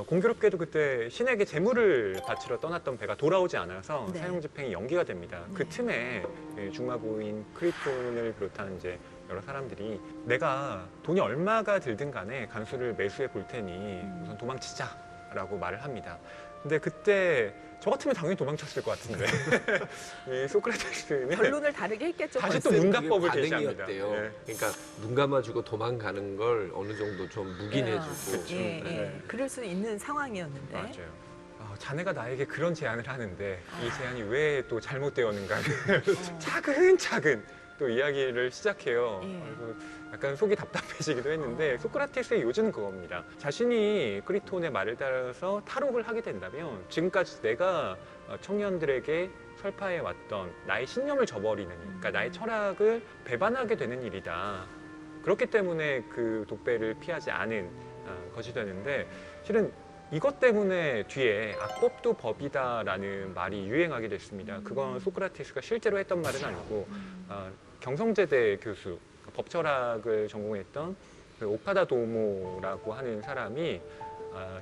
공교롭게도 그때 신에게 제물을 바치러 떠났던 배가 돌아오지 않아서 네. 사형 집행이 연기가 됩니다. 그 네. 틈에 중마고인 크리톤을 비롯한 이제 여러 사람들이 내가 돈이 얼마가 들든 간에 간수를 매수해 볼 테니 우선 도망치자라고 말을 합니다. 근데 그때 저 같으면 당연히 도망쳤을 것 같은데 이 소크라테스는 결론을 다르게 했겠죠. 다시 또 벌써. 문답법을 그게 제시합니다. 반응이었대요. 예. 그러니까 눈 감아주고 도망가는 걸 어느 정도 좀 묵인해주고 예, 예. 네. 그럴 수 있는 상황이었는데. 맞아요. 자네가 나에게 그런 제안을 하는데 이 제안이 왜 또 잘못되었는가를 차근차근 또 이야기를 시작해요. 예. 그래서 약간 속이 답답해지기도 했는데 소크라테스의 요지는 그겁니다. 자신이 크리톤의 말을 따라서 탈옥을 하게 된다면 지금까지 내가 청년들에게 설파해 왔던 나의 신념을 저버리는 일, 그러니까 나의 철학을 배반하게 되는 일이다. 그렇기 때문에 그 독배를 피하지 않은 것이 되는데 실은 이것 때문에 뒤에 악법도 법이다라는 말이 유행하게 됐습니다. 그건 소크라테스가 실제로 했던 말은 아니고 경성제대 교수, 법철학을 전공했던 그 오카다 도모라고 하는 사람이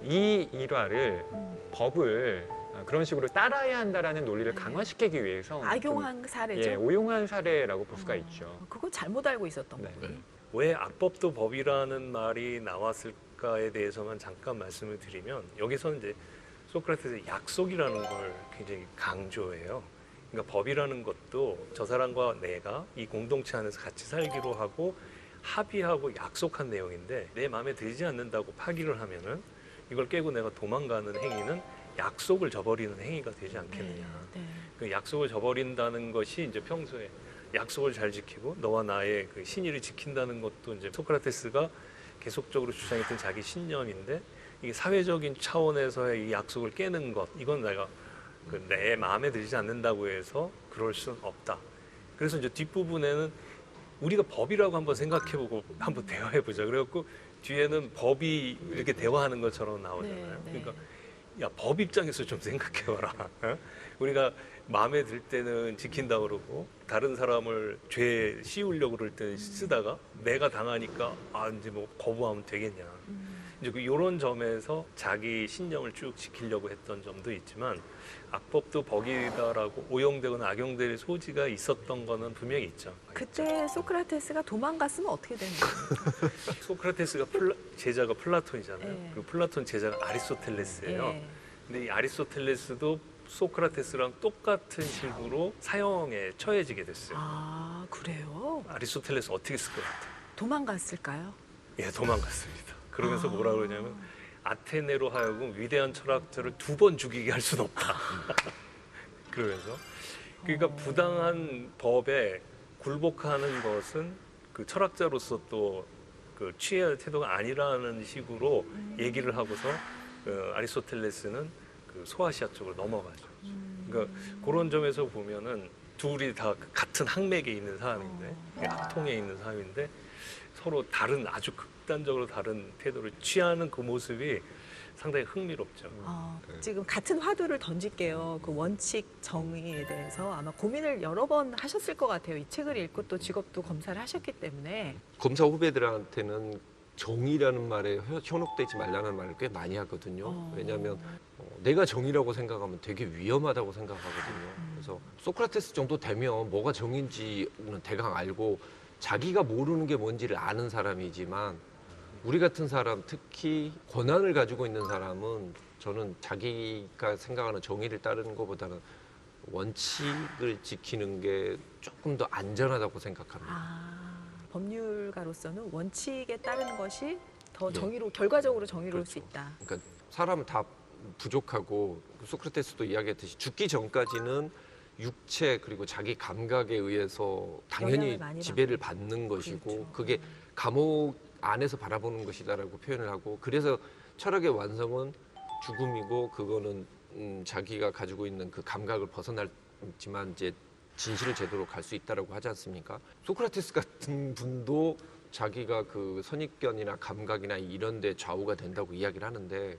이 일화를 법을 그런 식으로 따라야 한다라는 논리를 네. 강화시키기 위해서 악용한 좀, 사례죠. 예, 오용한 사례라고 볼 수가 있죠. 그건 잘못 알고 있었던 네. 거지. 왜 악법도 법이라는 말이 나왔을까에 대해서만 잠깐 말씀을 드리면 여기서는 이제 소크라테스의 약속이라는 걸 굉장히 강조해요. 그러니까 법이라는 것도 저 사람과 내가 이 공동체 안에서 같이 살기로 하고 합의하고 약속한 내용인데 내 마음에 들지 않는다고 파기를 하면은 이걸 깨고 내가 도망가는 행위는 약속을 저버리는 행위가 되지 않겠느냐. 네. 그 약속을 저버린다는 것이 이제 평소에 약속을 잘 지키고 너와 나의 그 신의를 지킨다는 것도 이제 소크라테스가 계속적으로 주장했던 자기 신념인데 이게 사회적인 차원에서의 이 약속을 깨는 것 이건 내가 내 마음에 들지 않는다고 해서 그럴 수는 없다. 그래서 이제 뒷부분에는 우리가 법이라고 한번 생각해보고 한번 대화해보자. 그래갖고 뒤에는 법이 이렇게 대화하는 것처럼 나오잖아요. 네, 네. 그러니까 야, 법 입장에서 좀 생각해봐라. 어? 우리가 마음에 들 때는 지킨다 그러고 다른 사람을 죄에 씌우려고 그럴 때는 쓰다가 내가 당하니까 이제 뭐 거부하면 되겠냐. 이제 이런 점에서 자기 신념을 쭉 지키려고 했던 점도 있지만 악법도 법이다라고 오용되거나 악용될 소지가 있었던 거는 분명히 있죠. 그때 소크라테스가 도망갔으면 어떻게 되는 거예요? 소크라테스가 제자가 플라톤이잖아요. 예. 그리고 플라톤 제자가 아리스토텔레스예요. 예. 근데 이 아리스토텔레스도 소크라테스랑 똑같은 식으로 사형에 처해지게 됐어요. 그래요? 아리스토텔레스 어떻게 했을 것 같아요? 도망갔을까요? 예, 도망갔습니다. 그러면서 뭐라 그러냐면 아테네로 하여금 위대한 철학자를 2번 죽이게 할 수는 없다. 그러면서 그러니까 부당한 법에 굴복하는 것은 그 철학자로서 또 그 취해야 할 태도가 아니라는 식으로 얘기를 하고서 아리스토텔레스는 그 소아시아 쪽으로 넘어가죠. 그러니까 그런 점에서 보면은 둘이 다 같은 항맥에 있는 사람인데 악통에 있는 사람인데 서로 다른 아주 극단적으로 다른 태도를 취하는 그 모습이 상당히 흥미롭죠. 지금 같은 화두를 던질게요. 그 원칙 정의에 대해서 아마 고민을 여러 번 하셨을 것 같아요. 이 책을 읽고 또 직업도 검사를 하셨기 때문에. 검사 후배들한테는 정의라는 말에 현혹되지 말라는 말을 꽤 많이 하거든요. 왜냐하면 내가 정의라고 생각하면 되게 위험하다고 생각하거든요. 그래서 소크라테스 정도 되면 뭐가 정의인지는 대강 알고 자기가 모르는 게 뭔지를 아는 사람이지만 우리 같은 사람, 특히 권한을 가지고 있는 사람은 저는 자기가 생각하는 정의를 따르는 것보다는 원칙을 지키는 게 조금 더 안전하다고 생각합니다. 법률가로서는 원칙에 따르는 것이 더 예. 결과적으로 정의로울 그렇죠. 수 있다. 그러니까 사람은 다 부족하고 소크라테스도 이야기했듯이 죽기 전까지는 육체 그리고 자기 감각에 의해서 당연히 영향을 많이 지배를 받는 것이고 그렇죠. 그게 감옥 안에서 바라보는 것이다라고 표현을 하고 그래서 철학의 완성은 죽음이고 그거는 자기가 가지고 있는 그 감각을 벗어났지만 이제 진실을 제대로 갈 수 있다라고 하지 않습니까? 소크라테스 같은 분도 자기가 그 선입견이나 감각이나 이런 데 좌우가 된다고 이야기를 하는데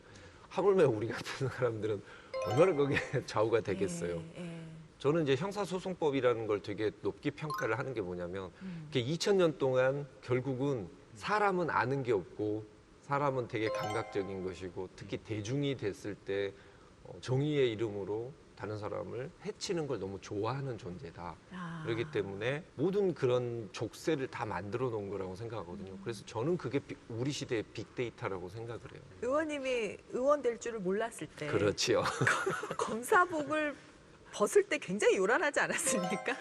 하물며 우리 같은 사람들은 얼마나 거기에 좌우가 되겠어요. 예. 저는 이제 형사소송법이라는 걸 되게 높게 평가를 하는 게 뭐냐면 2000년 동안 결국은 사람은 아는 게 없고 사람은 되게 감각적인 것이고 특히 대중이 됐을 때 정의의 이름으로 다른 사람을 해치는 걸 너무 좋아하는 존재다. 그렇기 때문에 모든 그런 족쇄를 다 만들어 놓은 거라고 생각하거든요. 그래서 저는 그게 우리 시대의 빅데이터라고 생각을 해요. 의원님이 의원 될 줄을 몰랐을 때 그렇지요. 검사복을 벗을 때 굉장히 요란하지 않았습니까?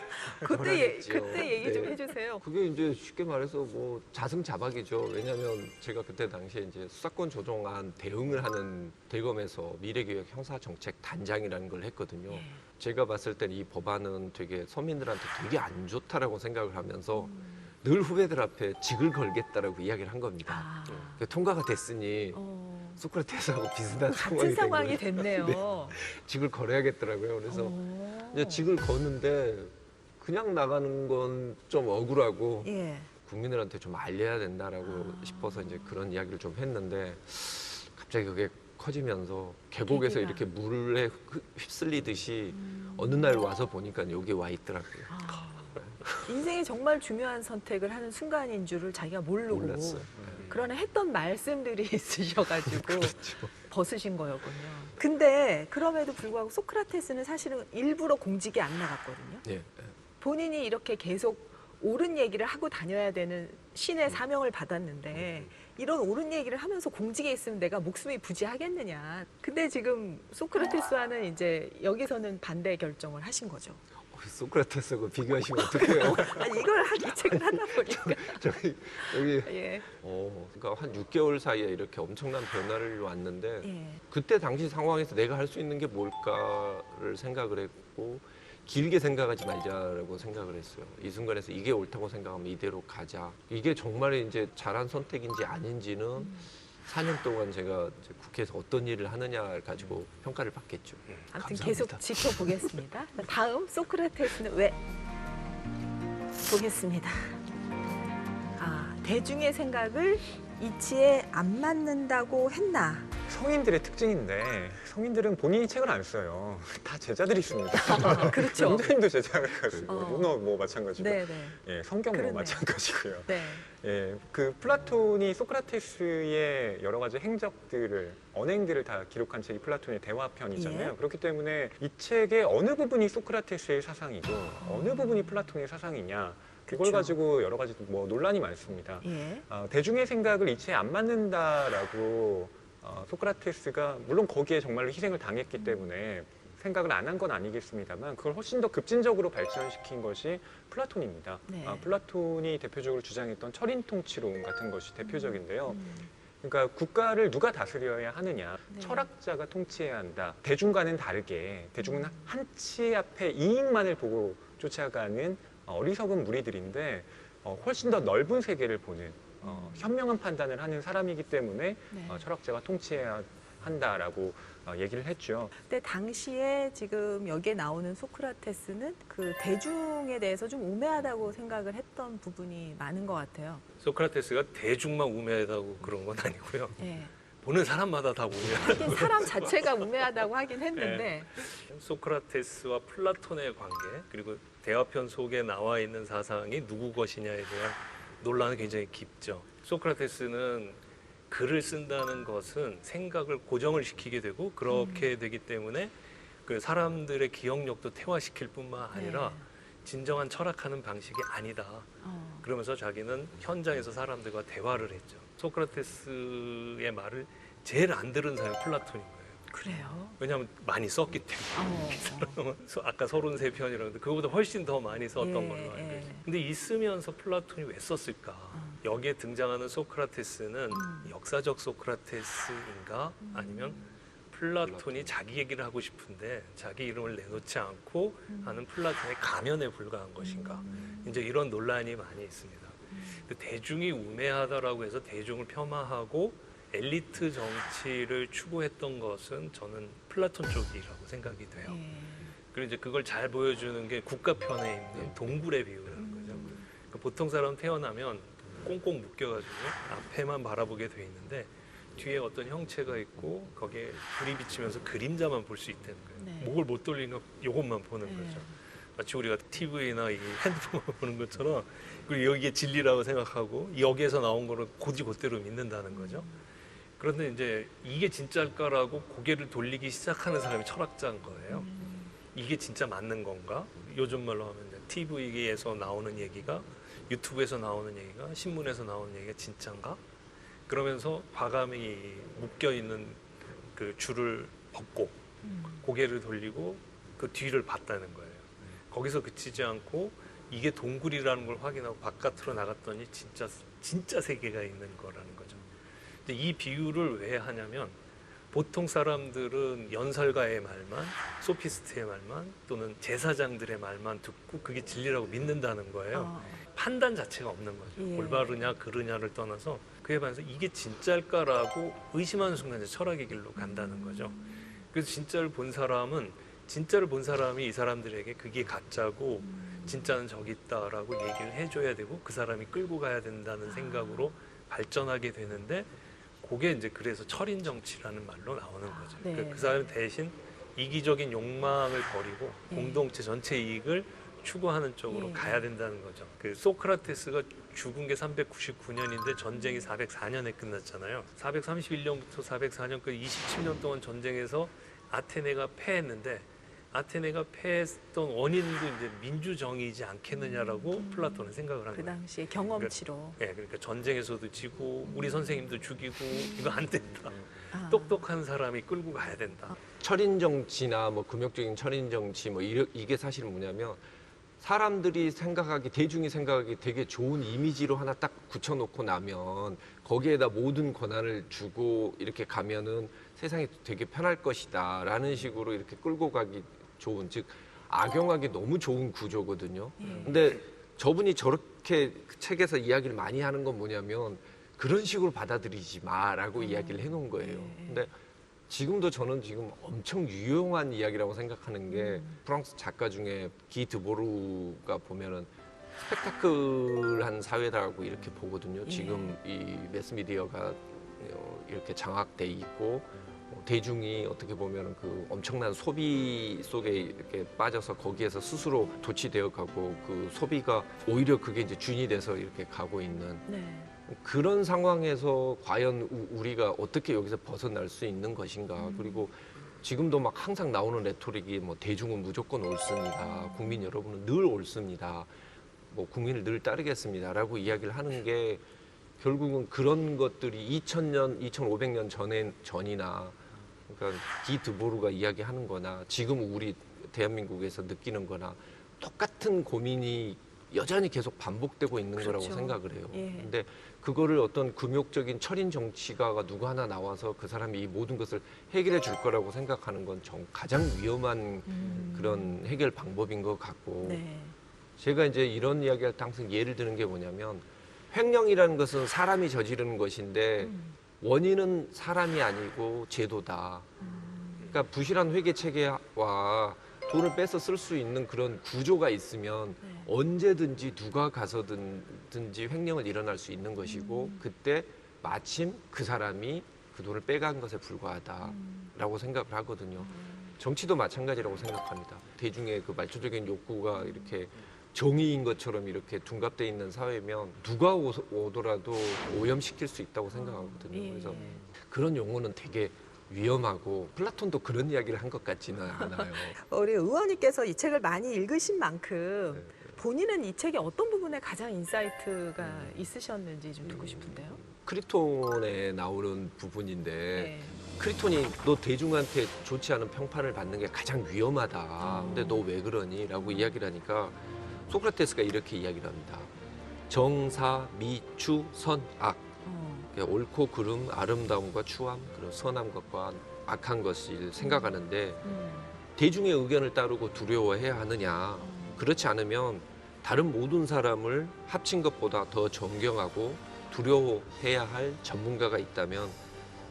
요란했지요. 그때 얘기 좀 네. 해주세요. 그게 이제 쉽게 말해서 뭐 자승자박이죠. 왜냐하면 제가 그때 당시에 이제 수사권 조정안 대응을 하는 대검에서 미래교육 형사정책단장이라는 걸 했거든요. 예. 제가 봤을 때는 이 법안은 되게 서민들한테 되게 안 좋다라고 생각을 하면서 늘 후배들 앞에 직을 걸겠다라고 이야기를 한 겁니다. 통과가 됐으니 소크라테스하고 비슷한 같은 상황이 된 거예요. 됐네요. 직을 걸어야겠더라고요. 그래서 이제 직을 거는데 그냥 나가는 건 좀 억울하고 예. 국민들한테 좀 알려야 된다라고 싶어서 이제 그런 이야기를 좀 했는데 갑자기 그게 커지면서 계곡에서 계기가. 이렇게 물에 휩쓸리듯이 어느 날 와서 보니까 여기 와 있더라고요. 인생에 정말 중요한 선택을 하는 순간인 줄을 자기가 모르고 몰랐어요. 그러나 했던 말씀들이 있으셔가지고 그렇죠. 벗으신 거였군요. 근데 그럼에도 불구하고 소크라테스는 사실은 일부러 공직에 안 나갔거든요. 예. 본인이 이렇게 계속 옳은 얘기를 하고 다녀야 되는 신의 사명을 받았는데 이런 옳은 얘기를 하면서 공직에 있으면 내가 목숨이 부지하겠느냐. 근데 지금 소크라테스와는 이제 여기서는 반대 결정을 하신 거죠. 소크라테스하고 비교하시면 어떡해요? 아니, 이걸 이 책을 하다 보니까. 저기 여기 예. 그러니까 한 6개월 사이에 이렇게 엄청난 변화를 왔는데 예. 그때 당시 상황에서 내가 할 수 있는 게 뭘까를 생각을 했고 길게 생각하지 말자라고 생각을 했어요. 이 순간에서 이게 옳다고 생각하면 이대로 가자. 이게 정말 이제 잘한 선택인지 아닌지는 4년 동안 제가 이제 국회에서 어떤 일을 하느냐를 가지고 평가를 받겠죠. 아무튼 감사합니다. 계속 지켜보겠습니다. 다음 소크라테스는 왜? 보겠습니다. 대중의 생각을 이치에 안 맞는다고 했나? 성인들의 특징인데 성인들은 본인이 책을 안 써요. 다 제자들이 씁니다. 그렇죠. 영자님도 제자가 쓰고 어. 문어 뭐 마찬가지고 네네. 예, 성경 뭐 그러네요. 마찬가지고요. 네. 예, 그 플라톤이 소크라테스의 여러 가지 행적들을 언행들을 다 기록한 책이 플라톤의 대화편이잖아요. 예. 그렇기 때문에 이 책의 어느 부분이 소크라테스의 사상이고 어느 부분이 플라톤의 사상이냐 그걸 그쵸. 가지고 여러 가지 뭐 논란이 많습니다. 예. 대중의 생각을 이치에 안 맞는다라고 소크라테스가 물론 거기에 정말로 희생을 당했기 때문에 생각을 안 한 건 아니겠습니다만 그걸 훨씬 더 급진적으로 발전시킨 것이 플라톤입니다. 네. 플라톤이 대표적으로 주장했던 철인통치론 같은 것이 대표적인데요. 그러니까 국가를 누가 다스려야 하느냐, 네. 철학자가 통치해야 한다. 대중과는 다르게 대중은 한치 앞에 이익만을 보고 쫓아가는 어리석은 무리들인데 훨씬 더 넓은 세계를 보는 현명한 판단을 하는 사람이기 때문에 네. 철학자가 통치해야 한다라고 얘기를 했죠. 근데 당시에 지금 여기에 나오는 소크라테스는 그 대중에 대해서 좀 우매하다고 생각을 했던 부분이 많은 것 같아요. 소크라테스가 대중만 우매하다고 그런 건 아니고요. 예. 보는 사람마다 다 우매하다. 하긴 사람 자체가 우매하다고 하긴 했는데 소크라테스와 플라톤의 관계 그리고 대화편 속에 나와 있는 사상이 누구 것이냐에 대한 논란은 굉장히 깊죠. 소크라테스는 글을 쓴다는 것은 생각을 고정을 시키게 되고 그렇게 되기 때문에 그 사람들의 기억력도 퇴화시킬 뿐만 아니라 진정한 철학하는 방식이 아니다. 그러면서 자기는 현장에서 사람들과 대화를 했죠. 소크라테스의 말을 제일 안 들은 사람이 플라톤인 거예요. 그래요? 왜냐하면 많이 썼기 때문에. 아까 33편이라는데 그거보다 훨씬 더 많이 썼던 걸로 알고 있어요. 근데 있으면서 플라톤이 왜 썼을까? 여기에 등장하는 소크라테스는 역사적 소크라테스인가? 아니면 플라톤이 자기 얘기를 하고 싶은데 자기 이름을 내놓지 않고 하는 플라톤의 가면에 불과한 것인가? 이제 이런 논란이 많이 있습니다. 근데 대중이 우매하다라고 해서 대중을 폄하하고 엘리트 정치를 추구했던 것은 저는 플라톤 쪽이라고 생각이 돼요. 그리고 이제 그걸 잘 보여주는 게 국가편에 있는 동굴의 비유라는 거죠. 그러니까 보통 사람 태어나면 꽁꽁 묶여가지고 앞에만 바라보게 돼 있는데 뒤에 어떤 형체가 있고 거기에 불이 비치면서 그림자만 볼 수 있다는 거예요. 네. 목을 못 돌리는 이것만 보는 거죠. 마치 우리가 TV나 이 핸드폰만 보는 것처럼 그리고 여기에 진리라고 생각하고 여기에서 나온 거를 곧이곧대로 믿는다는 거죠. 그런데 이제 이게 진짜일까라고 고개를 돌리기 시작하는 사람이 철학자인 거예요. 이게 진짜 맞는 건가? 요즘 말로 하면 TV에서 나오는 얘기가 유튜브에서 나오는 얘기가 신문에서 나오는 얘기가 진짜인가? 그러면서 과감히 묶여있는 그 줄을 벗고 고개를 돌리고 그 뒤를 봤다는 거예요. 거기서 그치지 않고 이게 동굴이라는 걸 확인하고 바깥으로 나갔더니 진짜 세계가 있는 거라는 거죠. 근데 이 비유를 왜 하냐면 보통 사람들은 연설가의 말만, 소피스트의 말만 또는 제사장들의 말만 듣고 그게 진리라고 믿는다는 거예요. 판단 자체가 없는 거죠. 올바르냐 그르냐를 떠나서 그에 반해서 이게 진짜일까라고 의심하는 순간 이제 철학의 길로 간다는 거죠. 그래서 진짜를 본 사람이 이 사람들에게 그게 가짜고 진짜는 저기 있다라고 얘기를 해줘야 되고 그 사람이 끌고 가야 된다는 생각으로 발전하게 되는데 그게 이제 그래서 철인 정치라는 말로 나오는 거죠. 네. 그러니까 그 사람 대신 이기적인 욕망을 버리고 공동체 전체 이익을 추구하는 쪽으로 가야 된다는 거죠. 그 소크라테스가 죽은 게 399년인데 전쟁이 404년에 끝났잖아요. 431년부터 404년까지 27년 동안 전쟁에서 아테네가 패했는데 아테네가 패했던 원인도 이제 민주정의이지 않겠느냐라고 플라톤은 생각을 한 그 거예요. 당시에 경험치로. 그러니까 전쟁에서도 지고 우리 선생님도 죽이고 이거 안 된다. 똑똑한 사람이 끌고 가야 된다. 철인 정치나 뭐 금욕적인 철인 정치 뭐 이게 사실은 뭐냐면 사람들이 생각하기 대중이 생각하기 되게 좋은 이미지로 하나 딱 굳혀놓고 나면 거기에다 모든 권한을 주고 이렇게 가면은 세상이 되게 편할 것이다라는 식으로 이렇게 끌고 가기 좋은 즉 악용하기 너무 좋은 구조거든요. 근데 저분이 저렇게 그 책에서 이야기를 많이 하는 건 뭐냐면 그런 식으로 받아들이지 마라고 이야기를 해놓은 거예요. 근데 지금도 저는 지금 엄청 유용한 이야기라고 생각하는 게 프랑스 작가 중에 기 드보르가 보면은 스펙타클한 사회다라고 이렇게 보거든요. 지금 이 매스미디어가 이렇게 장악돼 있고 대중이 어떻게 보면은 그 엄청난 소비 속에 이렇게 빠져서 거기에서 스스로 도취되어 가고 그 소비가 오히려 그게 이제 준이 돼서 이렇게 가고 있는 그런 상황에서 과연 우리가 어떻게 여기서 벗어날 수 있는 것인가. 그리고 지금도 막 항상 나오는 레토릭이 뭐 대중은 무조건 옳습니다. 국민 여러분은 늘 옳습니다. 뭐 국민을 늘 따르겠습니다라고 이야기를 하는 게 결국은 그런 것들이 2000년, 2500년 전이나 그러니까 기 드보르가 이야기하는 거나 지금 우리 대한민국에서 느끼는 거나 똑같은 고민이 여전히 계속 반복되고 있는 거라고 생각을 해요. 근데 그거를 어떤 금욕적인 철인 정치가가 누구 하나 나와서 그 사람이 이 모든 것을 해결해 줄 거라고 생각하는 건 가장 위험한 그런 해결 방법인 것 같고 제가 이제 이런 이야기할 때 항상 예를 드는 게 뭐냐면 횡령이라는 것은 사람이 저지르는 것인데 원인은 사람이 아니고 제도다. 그러니까 부실한 회계 체계와 돈을 뺏어 쓸 수 있는 그런 구조가 있으면 언제든지 누가 가서든지 횡령을 일어날 수 있는 것이고 그때 마침 그 사람이 그 돈을 빼간 것에 불과하다라고 생각을 하거든요. 정치도 마찬가지라고 생각합니다. 대중의 그 말초적인 욕구가 이렇게 정의인 것처럼 이렇게 둔갑돼 있는 사회면 누가 오더라도 오염시킬 수 있다고 생각하거든요. 그래서 그런 용어는 되게 위험하고 플라톤도 그런 이야기를 한 것 같지는 않아요. 우리 의원님께서 이 책을 많이 읽으신 만큼 네. 본인은 이 책의 어떤 부분에 가장 인사이트가 있으셨는지 좀 듣고 싶은데요. 크리톤에 나오는 부분인데 네. 크리톤이 너 대중한테 좋지 않은 평판을 받는 게 가장 위험하다. 근데 너 왜 그러니? 라고 이야기를 하니까 소크라테스가 이렇게 이야기를 합니다. 정사, 미, 추, 선, 악. 그러니까 옳고 그름, 아름다움과 추함, 그리고 선한 것과 악한 것을 생각하는데 대중의 의견을 따르고 두려워해야 하느냐. 그렇지 않으면 다른 모든 사람을 합친 것보다 더 존경하고 두려워해야 할 전문가가 있다면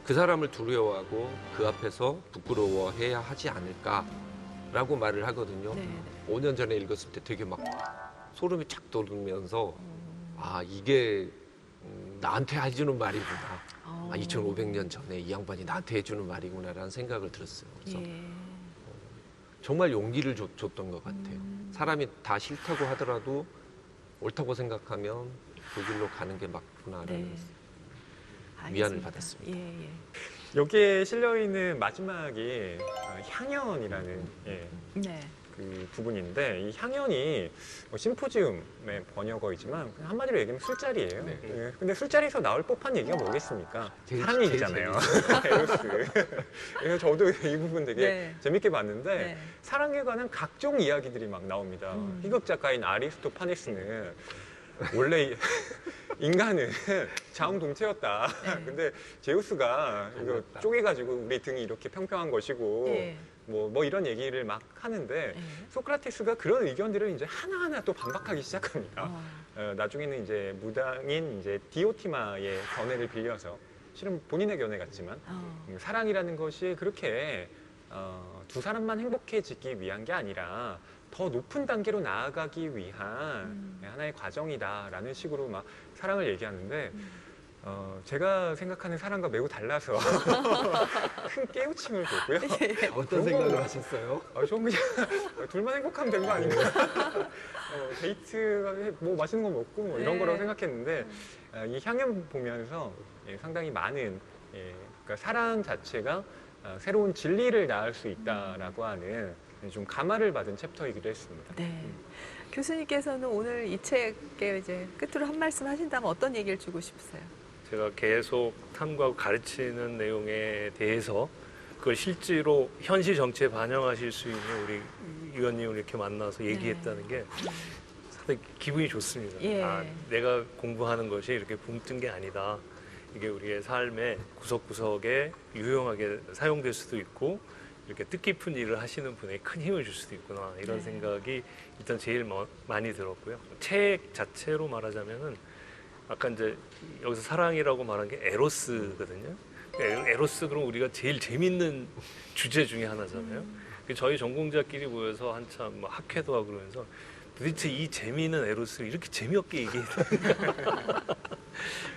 그 사람을 두려워하고 그 앞에서 부끄러워해야 하지 않을까라고 말을 하거든요. 네. 5년 전에 읽었을 때 되게 막 소름이 착 돋으면서 아 이게 나한테 해주는 말이구나. 아, 2500년 전에 이 양반이 나한테 해주는 말이구나라는 생각을 들었어요. 그래서 예. 정말 용기를 줬던 것 같아요. 사람이 다 싫다고 하더라도 옳다고 생각하면 그 길로 가는 게 맞구나라는 네. 위안을 알겠습니다. 받았습니다. 예, 예. 여기에 실려 있는 마지막이 향연이라는 네. 그 부분인데 이 향연이 심포지움의 번역어이지만 그냥 한마디로 얘기하면 술자리예요. 네. 예, 근데 술자리에서 나올 법한 얘기가 뭐겠습니까? 제일- 사랑 제일 얘기잖아요. 에로스. 그래서 저도 이 부분 되게 네. 재밌게 봤는데 네. 사랑에 관한 각종 이야기들이 막 나옵니다. 희극 작가인 아리스토파네스는 원래 인간은 자웅동체였다. 네. 근데 제우스가 이거 달랐다. 쪼개가지고 우리 등이 이렇게 평평한 것이고 예. 뭐 이런 얘기를 막 하는데 예. 소크라테스가 그런 의견들을 이제 하나하나 또 반박하기 시작합니다. 어. 나중에는 이제 무당인 이제 디오티마의 견해를 빌려서 실은 본인의 견해 같지만 사랑이라는 것이 그렇게 두 사람만 행복해지기 위한 게 아니라 더 높은 단계로 나아가기 위한 하나의 과정이다라는 식으로 막 사랑을 얘기하는데 제가 생각하는 사랑과 매우 달라서 큰 깨우침을 줬고요. 어떤 생각을 하셨어요? 전 그냥 둘만 행복하면 된 거 아닌가. 데이트가 뭐 맛있는 거 먹고 뭐 이런 네. 거라고 생각했는데 이 향연 보면서 상당히 많은 그러니까 사랑 자체가 새로운 진리를 낳을 수 있다라고 하는 좀 감화를 받은 챕터이기도 했습니다. 네. 교수님께서는 오늘 이 책에 이제 끝으로 한 말씀 하신다면 어떤 얘기를 주고 싶으세요? 제가 계속 탐구하고 가르치는 내용에 대해서 그걸 실제로 현실 정치에 반영하실 수 있는 우리 의원님을 이렇게 만나서 얘기했다는 게 상당히 기분이 좋습니다. 예. 아, 내가 공부하는 것이 이렇게 붕 뜬 게 아니다. 이게 우리의 삶의 구석구석에 유용하게 사용될 수도 있고 이렇게 뜻깊은 일을 하시는 분에게 큰 힘을 줄 수도 있구나 이런 네. 생각이 일단 제일 많이 들었고요. 책 자체로 말하자면은 아까 이제 여기서 사랑이라고 말한 게 에로스거든요. 에로스 그럼 우리가 제일 재밌는 주제 중에 하나잖아요. 저희 전공자끼리 모여서 한참 뭐 학회도 하고 그러면서 도대체 이 재미있는 에로스를 이렇게 재미없게 얘기해야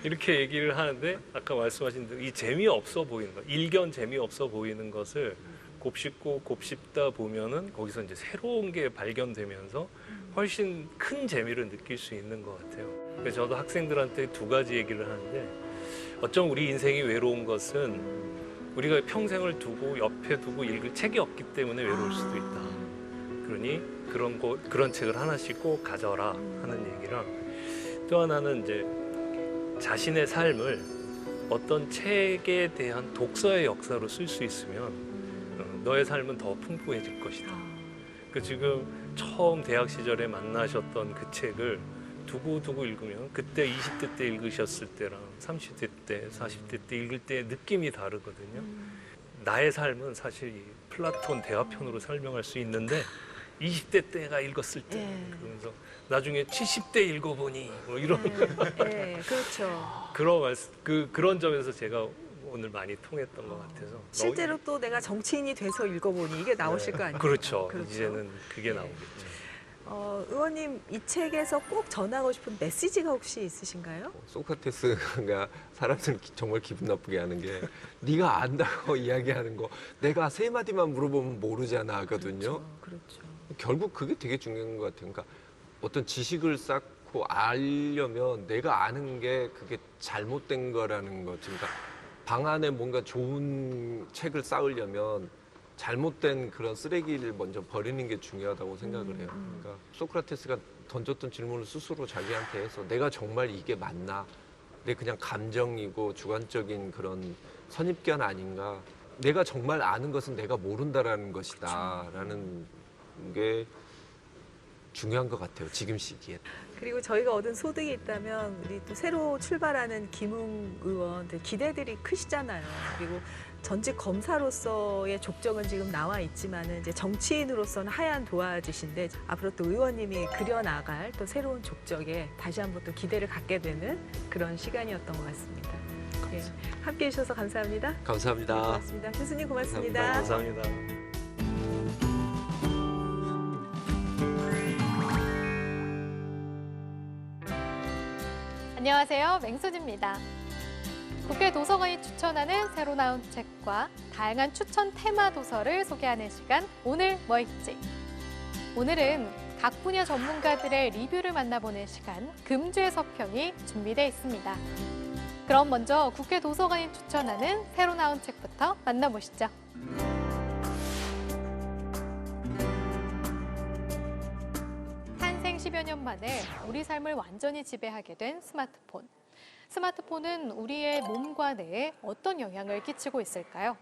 이렇게 얘기를 하는데 아까 말씀하신 대로 이 재미없어 보이는 것, 일견 재미없어 보이는 것을 곱씹고 곱씹다 보면은 거기서 이제 새로운 게 발견되면서 훨씬 큰 재미를 느낄 수 있는 것 같아요. 그래서 저도 학생들한테 두 가지 얘기를 하는데 어쩜 우리 인생이 외로운 것은 우리가 평생을 두고 옆에 두고 읽을 책이 없기 때문에 외로울 수도 있다. 그러니 그런 책을 하나씩 꼭 가져라 하는 얘기랑 또 하나는 이제 자신의 삶을 어떤 책에 대한 독서의 역사로 쓸 수 있으면 너의 삶은 더 풍부해질 것이다. 그 지금 처음 대학 시절에 만나셨던 그 책을 두고두고 읽으면 그때 20대 때 읽으셨을 때랑 30대 때, 40대 때 읽을 때 느낌이 다르거든요. 나의 삶은 사실 이 플라톤 대화편으로 설명할 수 있는데 20대 때가 읽었을 때 그러면서 나중에 70대 읽어보니 뭐 이런 네, 그렇죠. 그런 점에서 제가 오늘 많이 통했던 것 같아서 실제로 또 내가 정치인이 돼서 읽어보니 이게 나오실 거 아니에요? 그렇죠. 이제는 그게 네. 나오겠죠. 의원님 이 책에서 꼭 전하고 싶은 메시지가 혹시 있으신가요? 소크라테스가 사람들을 정말 기분 나쁘게 하는 게 네가 안다고 이야기하는 거 내가 세 마디만 물어보면 모르잖아 하거든요. 그렇죠. 결국 그게 되게 중요한 것 같아요. 그러니까 어떤 지식을 쌓고 알려면 내가 아는 게 그게 잘못된 거라는 거죠. 그러니까 방 안에 뭔가 좋은 책을 쌓으려면 잘못된 그런 쓰레기를 먼저 버리는 게 중요하다고 생각을 해요. 그러니까 소크라테스가 던졌던 질문을 스스로 자기한테 해서 내가 정말 이게 맞나? 내 그냥 감정이고 주관적인 그런 선입견 아닌가? 내가 정말 아는 것은 내가 모른다라는 것이다. 라는 게 중요한 것 같아요. 지금 시기에. 그리고 저희가 얻은 소득이 있다면 우리 또 새로 출발하는 김웅 의원들 기대들이 크시잖아요. 그리고 전직 검사로서의 족적은 지금 나와 있지만은 이제 정치인으로서는 하얀 도화지신데 앞으로 또 의원님이 그려나갈 또 새로운 족적에 다시 한번 또 기대를 갖게 되는 그런 시간이었던 것 같습니다. 예, 함께해 주셔서 감사합니다. 감사합니다. 네, 고맙습니다. 교수님 고맙습니다. 감사합니다. 감사합니다. 안녕하세요. 맹수지입니다. 국회 도서관이 추천하는 새로 나온 책과 다양한 추천 테마 도서를 소개하는 시간, 오늘 뭐 읽지? 오늘은 각 분야 전문가들의 리뷰를 만나보는 시간, 금주의 서평이 준비되어 있습니다. 그럼 먼저 국회 도서관이 추천하는 새로 나온 책부터 만나보시죠. 탄생 10여 년 만에 우리 삶을 완전히 지배하게 된 스마트폰. 스마트폰은 우리의 몸과 뇌에 어떤 영향을 끼치고 있을까요?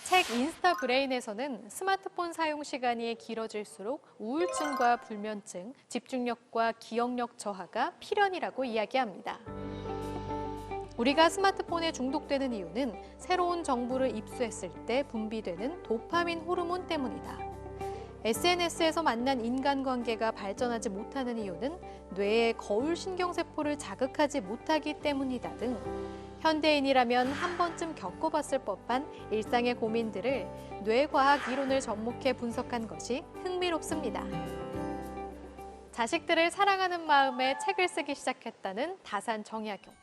책 인스타 브레인에서는 스마트폰 사용 시간이 길어질수록 우울증과 불면증, 집중력과 기억력 저하가 필연이라고 이야기합니다. 우리가 스마트폰에 중독되는 이유는 새로운 정보를 입수했을 때 분비되는 도파민 호르몬 때문이다. SNS에서 만난 인간관계가 발전하지 못하는 이유는 뇌의 거울 신경세포를 자극하지 못하기 때문이다 등 현대인이라면 한 번쯤 겪어봤을 법한 일상의 고민들을 뇌과학 이론을 접목해 분석한 것이 흥미롭습니다. 자식들을 사랑하는 마음에 책을 쓰기 시작했다는 다산 정약용.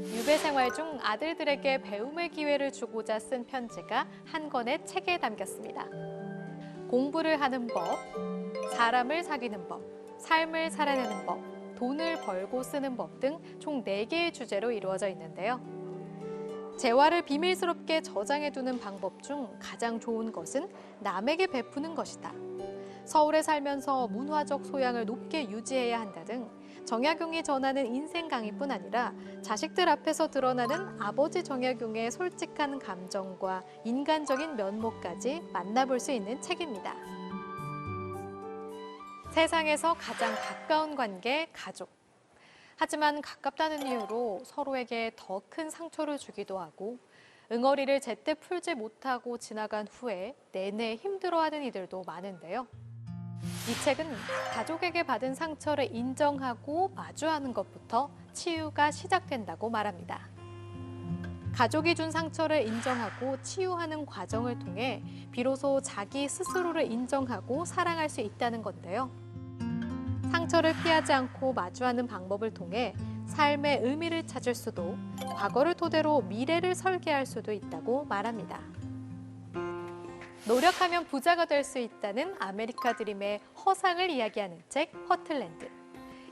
유배 생활 중 아들들에게 배움의 기회를 주고자 쓴 편지가 한 권의 책에 담겼습니다. 공부를 하는 법, 사람을 사귀는 법, 삶을 살아내는 법, 돈을 벌고 쓰는 법 등 총 4개의 주제로 이루어져 있는데요. 재화를 비밀스럽게 저장해두는 방법 중 가장 좋은 것은 남에게 베푸는 것이다. 서울에 살면서 문화적 소양을 높게 유지해야 한다 등 정약용이 전하는 인생 강의뿐 아니라 자식들 앞에서 드러나는 아버지 정약용의 솔직한 감정과 인간적인 면모까지 만나볼 수 있는 책입니다. 세상에서 가장 가까운 관계, 가족. 하지만 가깝다는 이유로 서로에게 더 큰 상처를 주기도 하고 응어리를 제때 풀지 못하고 지나간 후에 내내 힘들어하는 이들도 많은데요. 이 책은 가족에게 받은 상처를 인정하고 마주하는 것부터 치유가 시작된다고 말합니다. 가족이 준 상처를 인정하고 치유하는 과정을 통해 비로소 자기 스스로를 인정하고 사랑할 수 있다는 건데요. 상처를 피하지 않고 마주하는 방법을 통해 삶의 의미를 찾을 수도, 과거를 토대로 미래를 설계할 수도 있다고 말합니다. 노력하면 부자가 될 수 있다는 아메리카 드림의 허상을 이야기하는 책 허틀랜드.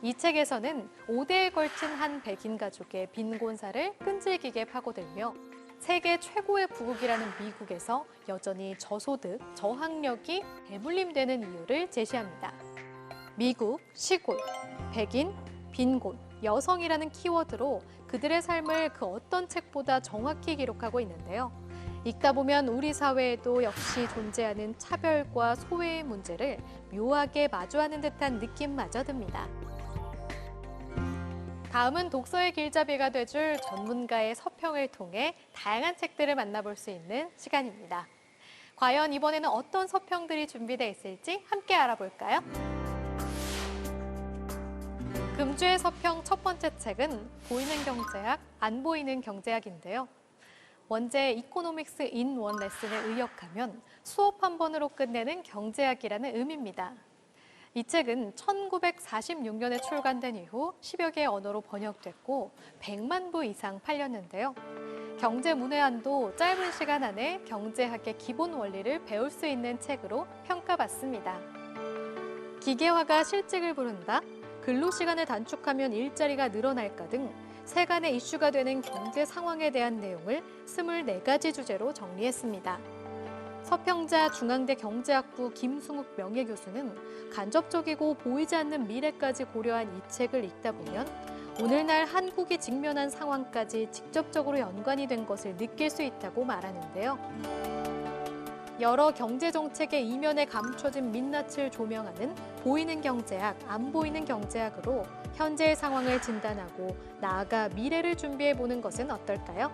이 책에서는 5대에 걸친 한 백인 가족의 빈곤사를 끈질기게 파고들며 세계 최고의 부국이라는 미국에서 여전히 저소득, 저학력이 대물림되는 이유를 제시합니다. 미국, 시골, 백인, 빈곤, 여성이라는 키워드로 그들의 삶을 그 어떤 책보다 정확히 기록하고 있는데요. 읽다 보면 우리 사회에도 역시 존재하는 차별과 소외의 문제를 묘하게 마주하는 듯한 느낌마저 듭니다. 다음은 독서의 길잡이가 돼줄 전문가의 서평을 통해 다양한 책들을 만나볼 수 있는 시간입니다. 과연 이번에는 어떤 서평들이 준비되어 있을지 함께 알아볼까요? 금주의 서평 첫 번째 책은 보이는 경제학, 안 보이는 경제학인데요. 원제 이코노믹스 인 원 레슨을 의역하면 수업 한 번으로 끝내는 경제학이라는 의미입니다. 이 책은 1946년에 출간된 이후 10여 개의 언어로 번역됐고 100만 부 이상 팔렸는데요. 경제문외한도 짧은 시간 안에 경제학의 기본 원리를 배울 수 있는 책으로 평가받습니다. 기계화가 실직을 부른다, 근로시간을 단축하면 일자리가 늘어날까 등 세간의 이슈가 되는 경제 상황에 대한 내용을 24가지 주제로 정리했습니다. 서평자 중앙대 경제학부 김승욱 명예교수는 간접적이고 보이지 않는 미래까지 고려한 이 책을 읽다 보면 오늘날 한국이 직면한 상황까지 직접적으로 연관이 된 것을 느낄 수 있다고 말하는데요. 여러 경제정책의 이면에 감춰진 민낯을 조명하는 보이는 경제학, 안 보이는 경제학으로 현재의 상황을 진단하고 나아가 미래를 준비해보는 것은 어떨까요?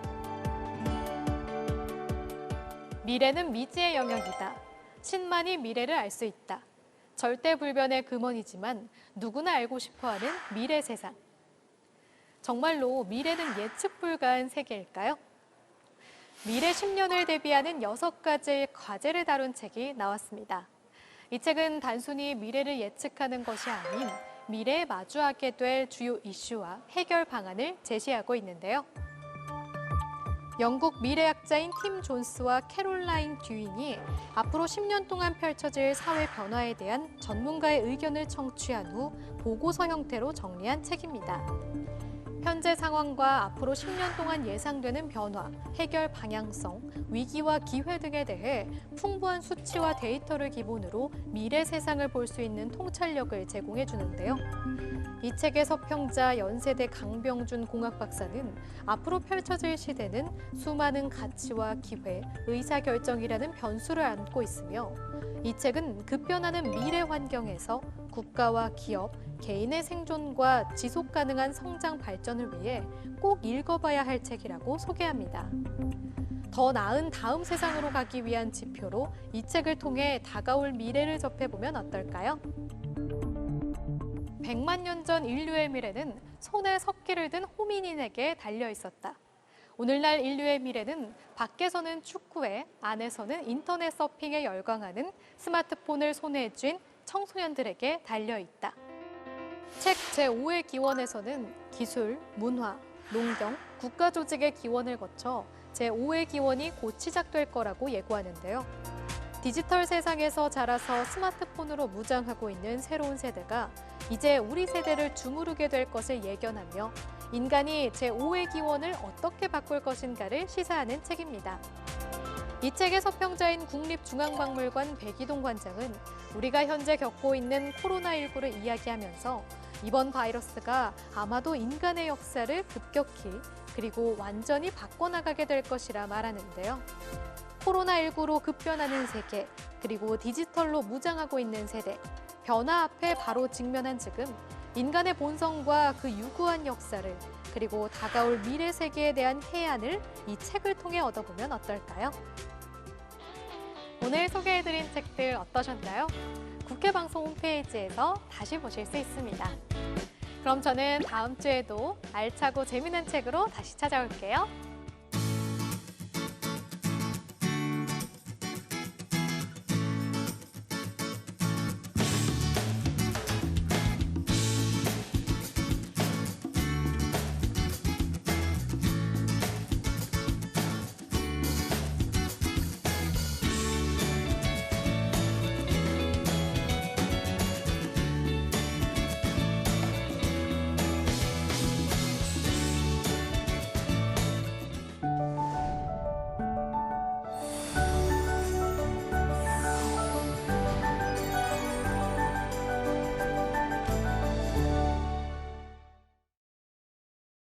미래는 미지의 영역이다. 신만이 미래를 알 수 있다. 절대불변의 금원이지만 누구나 알고 싶어하는 미래 세상. 정말로 미래는 예측 불가한 세계일까요? 미래 10년을 대비하는 6가지의 과제를 다룬 책이 나왔습니다. 이 책은 단순히 미래를 예측하는 것이 아닌 미래에 마주하게 될 주요 이슈와 해결 방안을 제시하고 있는데요. 영국 미래학자인 팀 존스와 캐롤라인 듀잉이 앞으로 10년 동안 펼쳐질 사회 변화에 대한 전문가의 의견을 청취한 후 보고서 형태로 정리한 책입니다. 현재 상황과 앞으로 10년 동안 예상되는 변화, 해결 방향성, 위기와 기회 등에 대해 풍부한 수치와 데이터를 기본으로 미래 세상을 볼 수 있는 통찰력을 제공해 주는데요. 이 책의 서평자 연세대 강병준 공학박사는 앞으로 펼쳐질 시대는 수많은 가치와 기회, 의사결정이라는 변수를 안고 있으며 이 책은 급변하는 미래 환경에서 국가와 기업, 개인의 생존과 지속 가능한 성장 발전을 위해 꼭 읽어봐야 할 책이라고 소개합니다. 더 나은 다음 세상으로 가기 위한 지표로 이 책을 통해 다가올 미래를 접해보면 어떨까요? 100만 년 전 인류의 미래는 손에 석기를 든 호미닌에게 달려 있었다. 오늘날 인류의 미래는 밖에서는 축구에, 안에서는 인터넷 서핑에 열광하는 스마트폰을 손에 쥔 청소년들에게 달려 있다. 책 제5의 기원에서는 기술, 문화, 농경, 국가조직의 기원을 거쳐 제5의 기원이 곧 시작될 거라고 예고하는데요. 디지털 세상에서 자라서 스마트폰으로 무장하고 있는 새로운 세대가 이제 우리 세대를 주무르게 될 것을 예견하며 인간이 제5의 기원을 어떻게 바꿀 것인가를 시사하는 책입니다. 이 책의 서평자인 국립중앙박물관 백이동 관장은 우리가 현재 겪고 있는 코로나19를 이야기하면서 이번 바이러스가 아마도 인간의 역사를 급격히 그리고 완전히 바꿔나가게 될 것이라 말하는데요. 코로나19로 급변하는 세계, 그리고 디지털로 무장하고 있는 세대, 변화 앞에 바로 직면한 지금 인간의 본성과 그 유구한 역사를 그리고 다가올 미래 세계에 대한 해안을 이 책을 통해 얻어보면 어떨까요? 오늘 소개해드린 책들 어떠셨나요? 국회방송 홈페이지에서 다시 보실 수 있습니다. 그럼 저는 다음 주에도 알차고 재미난 책으로 다시 찾아올게요.